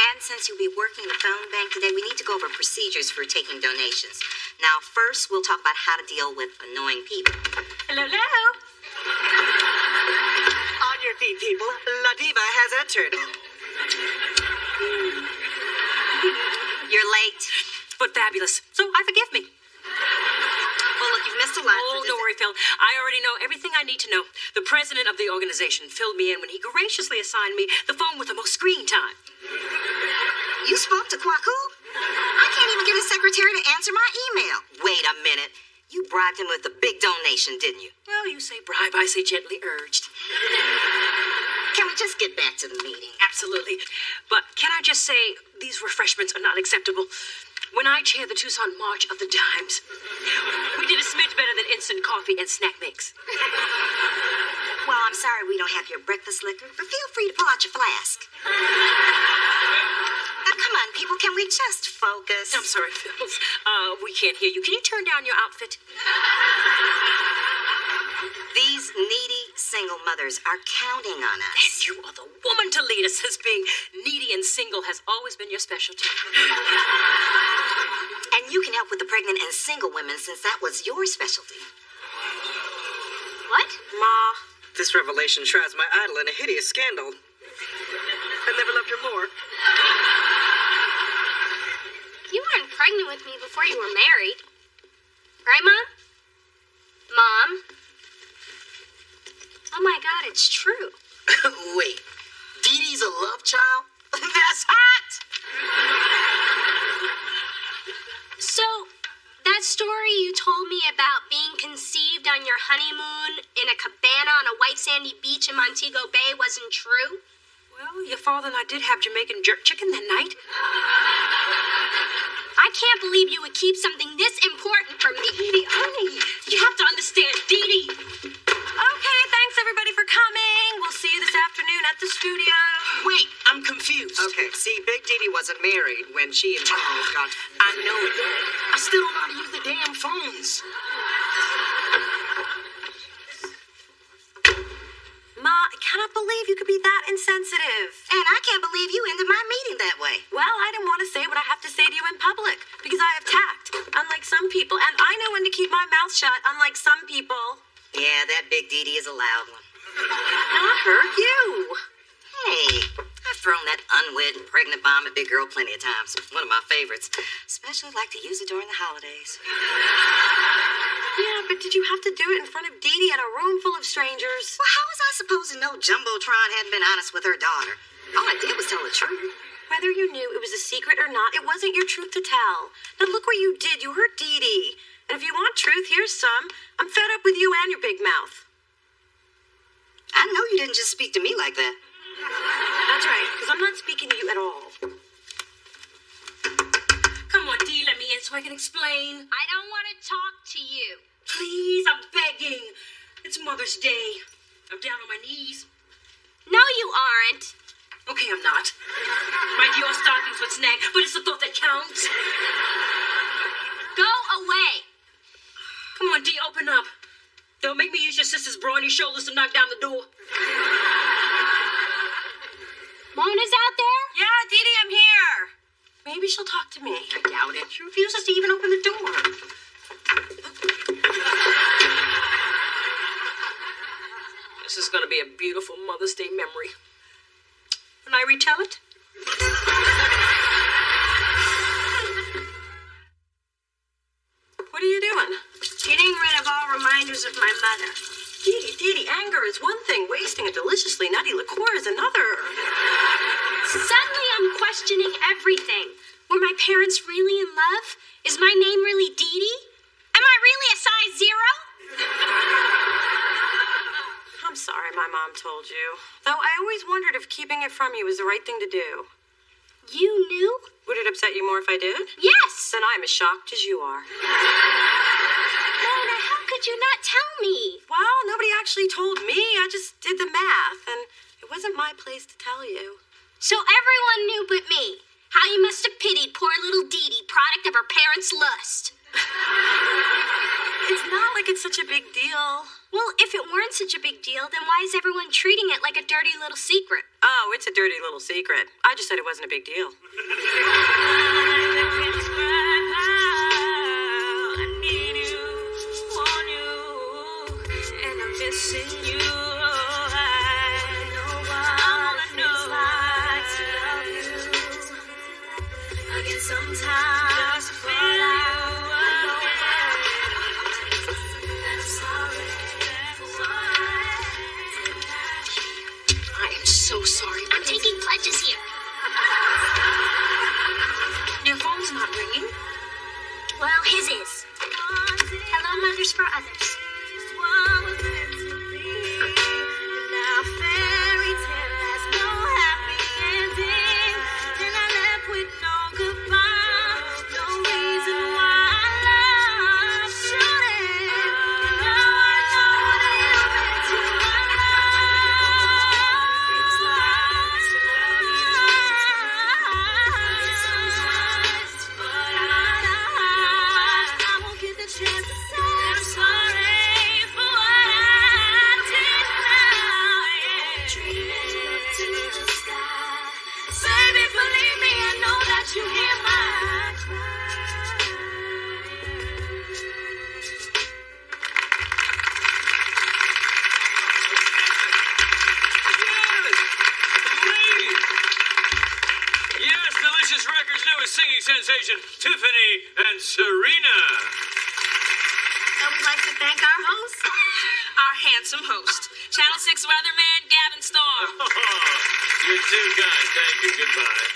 And since you'll be working the phone bank today, we need to go over procedures for taking donations. Now, first, we'll talk about how to deal with annoying people. Hello, hello. On your feet, people. La Diva has entered. You're late. But fabulous. So, forgive me. Well, look, you've missed a lot. Oh, don't worry, Phil. I already know everything I need to know. The president of the organization filled me in when he graciously assigned me the phone with the most screen time. You spoke to Kwaku? I can't even get his secretary to answer my email. Wait a minute. You bribed him with a big donation, didn't you? Well, you say bribe, I say gently urged. Can we just get back to the meeting? Absolutely. But can I just say, these refreshments are not acceptable. when I chaired the Tucson March of the Dimes. We did a smidge better than instant coffee and snack mix. Well, I'm sorry we don't have your breakfast liquor, but feel free to pull out your flask. Now, come on, people, can we just focus? I'm sorry, Phils. We can't hear you. Can you turn down your outfit? These needy single mothers are counting on us. And you are the woman to lead us, as being needy and single has always been your specialty. And you can help with the pregnant and single women since that was your specialty. What? Ma, this revelation shrouds my idol in a hideous scandal. I never loved her more. You weren't pregnant with me before you were married. Right, Mom? Mom? Oh my God, it's true. Wait, Dee Dee's a love child? That's hot! So, that story you told me about being conceived on your honeymoon in a cabana on a white sandy beach in Montego Bay wasn't true? Well, your father and I did have Jamaican jerk chicken that night. I can't believe you would keep something this important from me. Dee Dee, honey, you have to understand. Dee Dee. Okay, thanks everybody for coming. We'll see you this afternoon at the studio. Wait, I'm confused. Okay, see, Big Dee Dee wasn't married when she and Charles got... I know that. I still don't know how to use the damn phones. Ma, I cannot believe you could be that insensitive. And I can't believe you ended my meeting that way. Well, I didn't want to say what I have to say to you in public, because I have tact, unlike some people. And I know when to keep my mouth shut, unlike some people. Yeah, that Big Dee Dee is a loud one. Not her, you. Hey, I've thrown that unwed and pregnant bomb at Big Girl plenty of times. One of my favorites. Especially like to use it during the holidays. Yeah, but did you have to do it in front of Dee Dee in a room full of strangers? Well, how was I supposed to know Jumbotron hadn't been honest with her daughter? All I did was tell the truth. Whether you knew it was a secret or not, it wasn't your truth to tell. Now look what you did. You hurt Dee Dee. And if you want truth, here's some. I'm fed up with you and your big mouth. I know you didn't just speak to me like that. That's right, because I'm not speaking to you at all. Come on, Dee, let me in so I can explain. I don't want to talk to you. Please, I'm begging. It's Mother's Day. I'm down on my knees. No, you aren't. Okay, I'm not. My Dior stockings would snag, but it's the thought that counts. Go away. Come on, Dee, open up. Don't make me use your sister's brawny shoulders to knock down the door. Mona's out there? Yeah, Dee Dee, I'm here. Maybe she'll talk to me. I doubt it. She refuses to even open the door. This is going to be a beautiful Mother's Day memory. Can I retell it? What are you doing? Getting rid of all reminders of my mother. Dee Dee, anger is one thing. Wasting a deliciously nutty liqueur is another. Suddenly I'm questioning everything. Were my parents really in love? Is my name really Dee Dee? Am I really a size 0? I'm sorry my mom told you. Though I always wondered if keeping it from you was the right thing to do. You knew? Would it upset you more if I did? Yes. Then I'm as shocked as you are. Mona, how could you not tell me? Well, nobody actually told me. I just did the math, and it wasn't my place to tell you. So everyone knew but me. How you must have pitied poor little Dee Dee, product of her parents' lust. It's not like it's such a big deal. Well, if it weren't such a big deal, then why is everyone treating it like a dirty little secret? Oh, it's a dirty little secret. I just said it wasn't a big deal. I need you, want you, and I'm missing you. I know what it feels like to love you. Again, sometimes just feel you. So sorry. I'm taking pledges here. Your believe me, I know that you hear my cry. Yes, Delicious Records' newest singing sensation, Tiffany and Serena. And we'd like to thank our host, our handsome host, Channel 6 weatherman, Gavin Storm. You're too kind. Thank you. Goodbye.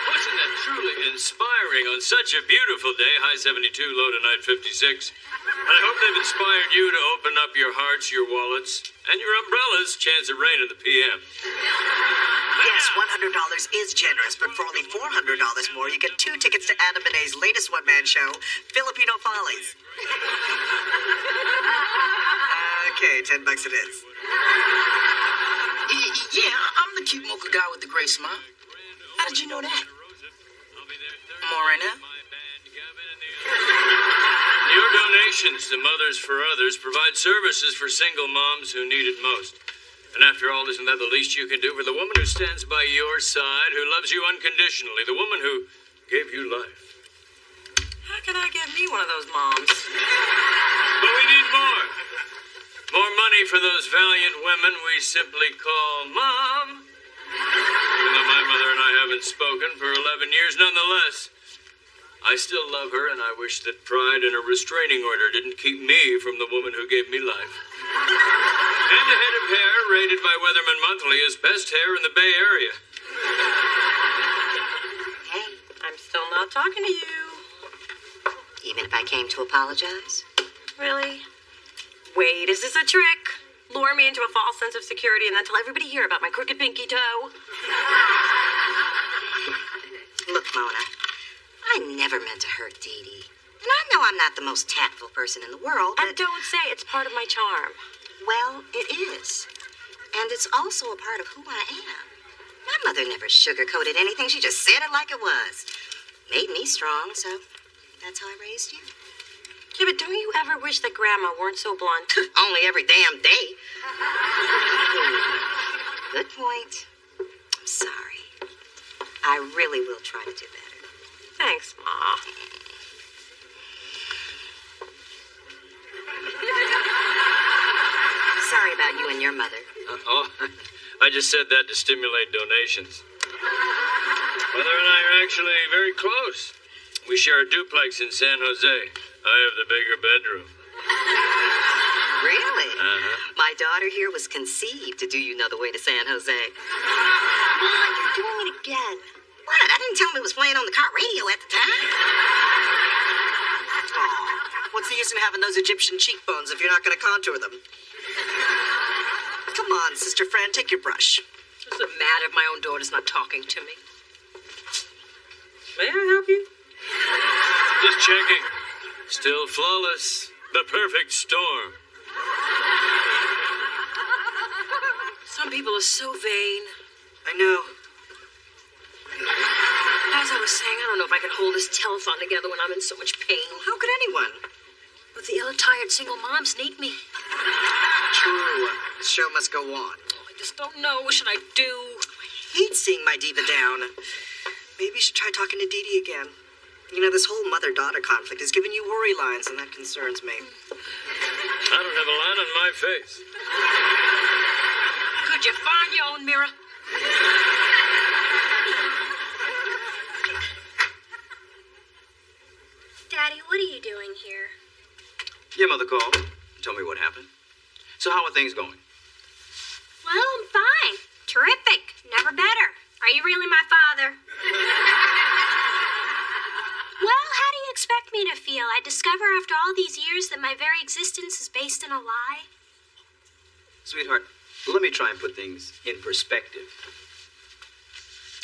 Wasn't that truly inspiring on such a beautiful day? High 72, low tonight 56. And I hope they've inspired you to open up your hearts, your wallets, and your umbrellas. Chance of rain in the PM. Yes, $100 is generous, but for only $400 more, you get 2 tickets to Adam Benet's latest one-man show, Filipino Follies. Okay, $10 it is. Yeah, I'm the cute mocha guy with the gray smile. How did you know that? More right now? Your donations to Mothers for Others provide services for single moms who need it most. And after all, isn't that the least you can do for the woman who stands by your side, who loves you unconditionally, the woman who gave you life? How can I get me one of those moms? But we need more. More money for those valiant women we simply call Mom. Even though my mother and I haven't spoken for 11 years, nonetheless, I still love her, and I wish that pride and a restraining order didn't keep me from the woman who gave me life. And a head of hair rated by Weatherman Monthly as best hair in the Bay Area. Hey, I'm still not talking to you. even if I came to apologize? Really? Wait, is this a trick? Lure me into a false sense of security and then tell everybody here about my crooked pinky toe? Look, Mona, I never meant to hurt Dee Dee. And I know I'm not the most tactful person in the world, but... And don't say it's part of my charm. Well, it is. And it's also a part of who I am. My mother never sugarcoated anything. She just said it like it was. Made me strong, so that's how I raised you. Yeah, but don't you ever wish that Grandma weren't so blunt? Only every damn day. Good point. I'm sorry. I really will try to do better. Thanks, Ma. Sorry about you and your mother. I just said that to stimulate donations. Mother and I are actually very close. We share a duplex in San Jose. I have the bigger bedroom. Really? Uh-huh. My daughter here was conceived to do you know the way to San Jose. Mom, you're doing it again. What? I didn't tell him it was playing on the car radio at the time. Aw, what's the use in having those Egyptian cheekbones if you're not going to contour them? Come on, Sister Fran, take your brush. Does it matter if my own daughter's not talking to me? May I help you? Just checking. Still flawless. The perfect storm. Some people are so vain. I know. As I was saying, I don't know if I can hold this telephone together when I'm in so much pain. How could anyone? But the ill-attired single moms need me. True. The show must go on. I just don't know. What should I do? I hate seeing my diva down. Maybe you should try talking to Dee Dee again. You know, this whole mother-daughter conflict is giving you worry lines, and that concerns me. I don't have a line on my face. Could you find your own mirror? Daddy, what are you doing here? Your mother called. Tell me what happened. So how are things going? Well, I'm fine. Terrific. Never better. Are you really my father? Well, how do you expect me to feel? I discover after all these years that my very existence is based in a lie. Sweetheart, let me try and put things in perspective.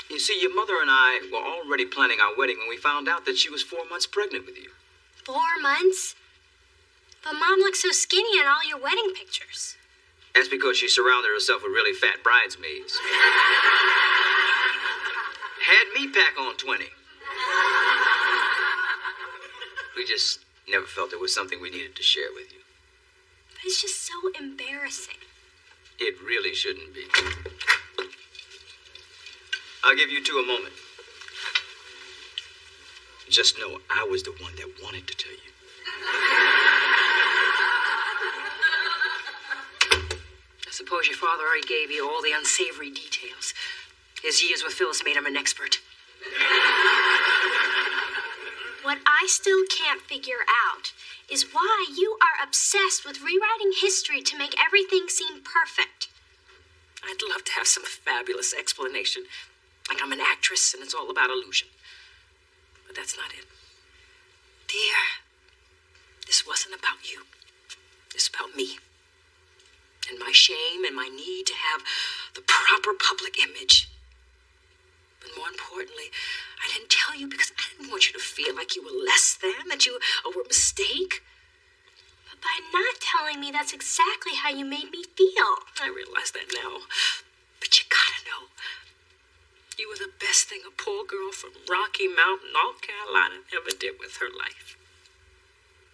You see, your mother and I were already planning our wedding when we found out that she was 4 months pregnant with you. 4 months? But Mom looks so skinny in all your wedding pictures. That's because she surrounded herself with really fat bridesmaids. Had me pack on 20. We just never felt it was something we needed to share with you. But it's just so embarrassing. It really shouldn't be. I'll give you two a moment. Just know I was the one that wanted to tell you. I suppose your father already gave you all the unsavory details. His years with Phyllis made him an expert. What I still can't figure out is why you are obsessed with rewriting history to make everything seem perfect. I'd love to have some fabulous explanation. Like I'm an actress and it's all about illusion. But that's not it. Dear, this wasn't about you. It's about me. And my shame and my need to have the proper public image. But more importantly, I didn't tell you because I didn't want you to feel like you were less than, that you were a mistake. But by not telling me, that's exactly how you made me feel. I realize that now. But you gotta know, you were the best thing a poor girl from Rocky Mountain, North Carolina, ever did with her life.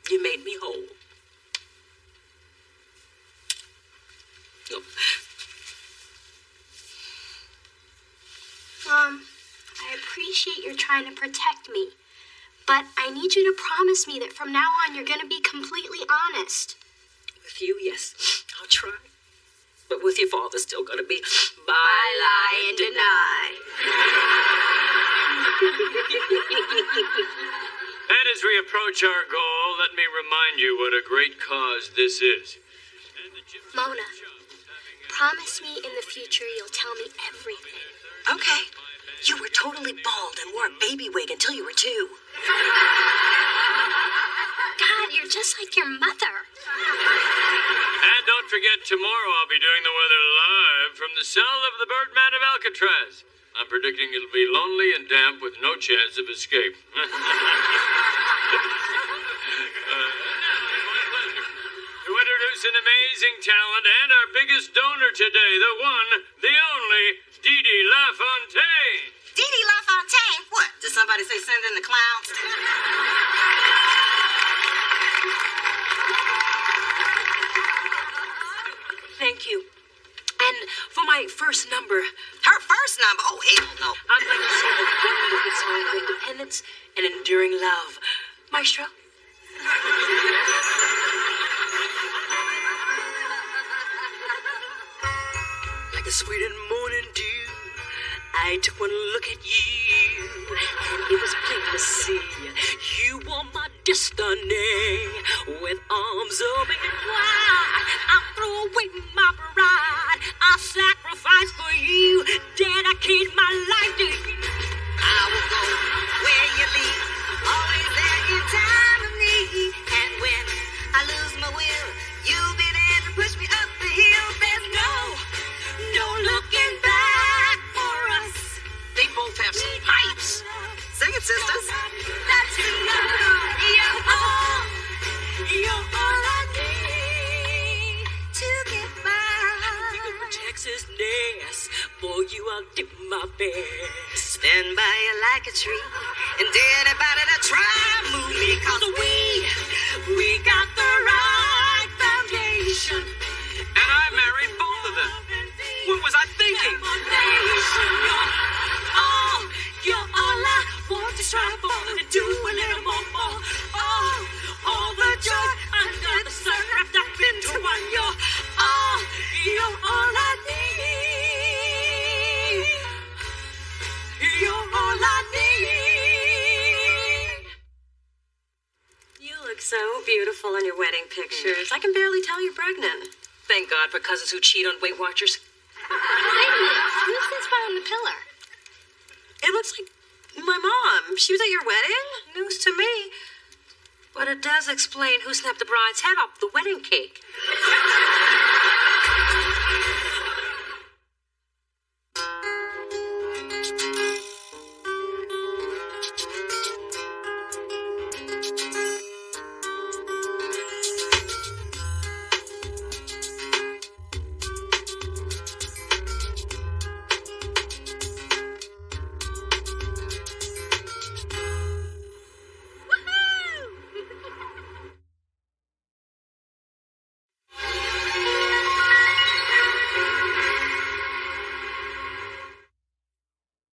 You made me whole. No. Mom, I appreciate you're trying to protect me, but I need you to promise me that from now on you're going to be completely honest. With you, yes, I'll try. But with your father, still going to be lie and deny. And as we approach our goal, let me remind you what a great cause this is. Mona, promise me in the future you'll tell me everything. Okay. You were totally bald and wore a baby wig until you were 2. God, you're just like your mother. And don't forget, tomorrow I'll be doing the weather live from the cell of the Birdman of Alcatraz. I'm predicting it'll be lonely and damp with no chance of escape. To introduce an amazing talent and our biggest donor today, the one, the only, Dee Dee LaFontaine. Dee Dee LaFontaine? What? Did somebody say send in the clowns? Thank you. And for my first number. Her first number? Oh, hell no. I'd like to sing a wonderful song of independence and enduring love. Maestro? Like a sweet and morning dew, I took one look at you, and it was plain to see you were my destiny. With arms open and wide, I'll throw away my pride. I'll sacrifice for you, dedicate my life to you. I will go where you lead, always there in time of need. And when I lose my will, you'll be there to push me up the hill. There's no looking back for us. They both have some pipes. Sing it, sisters. That's enough. You're all I need to get by. Texas nest, for you I'll do my best. Stand by you like a tree, and anybody that try move me, 'cause we got the right foundation. And I married both of them. What was I thinking? You're all I want to strive for, to do a little more for. All the joy under the sun wrapped up into one. You're all I need. You're all I need. You look so beautiful in your wedding pictures. I can barely tell you're pregnant. Thank God for cousins who cheat on Weight Watchers. Wait a minute. Who's this behind the pillar? It looks like my mom. She was at your wedding? News to me. But it does explain who snapped the bride's head off the wedding cake.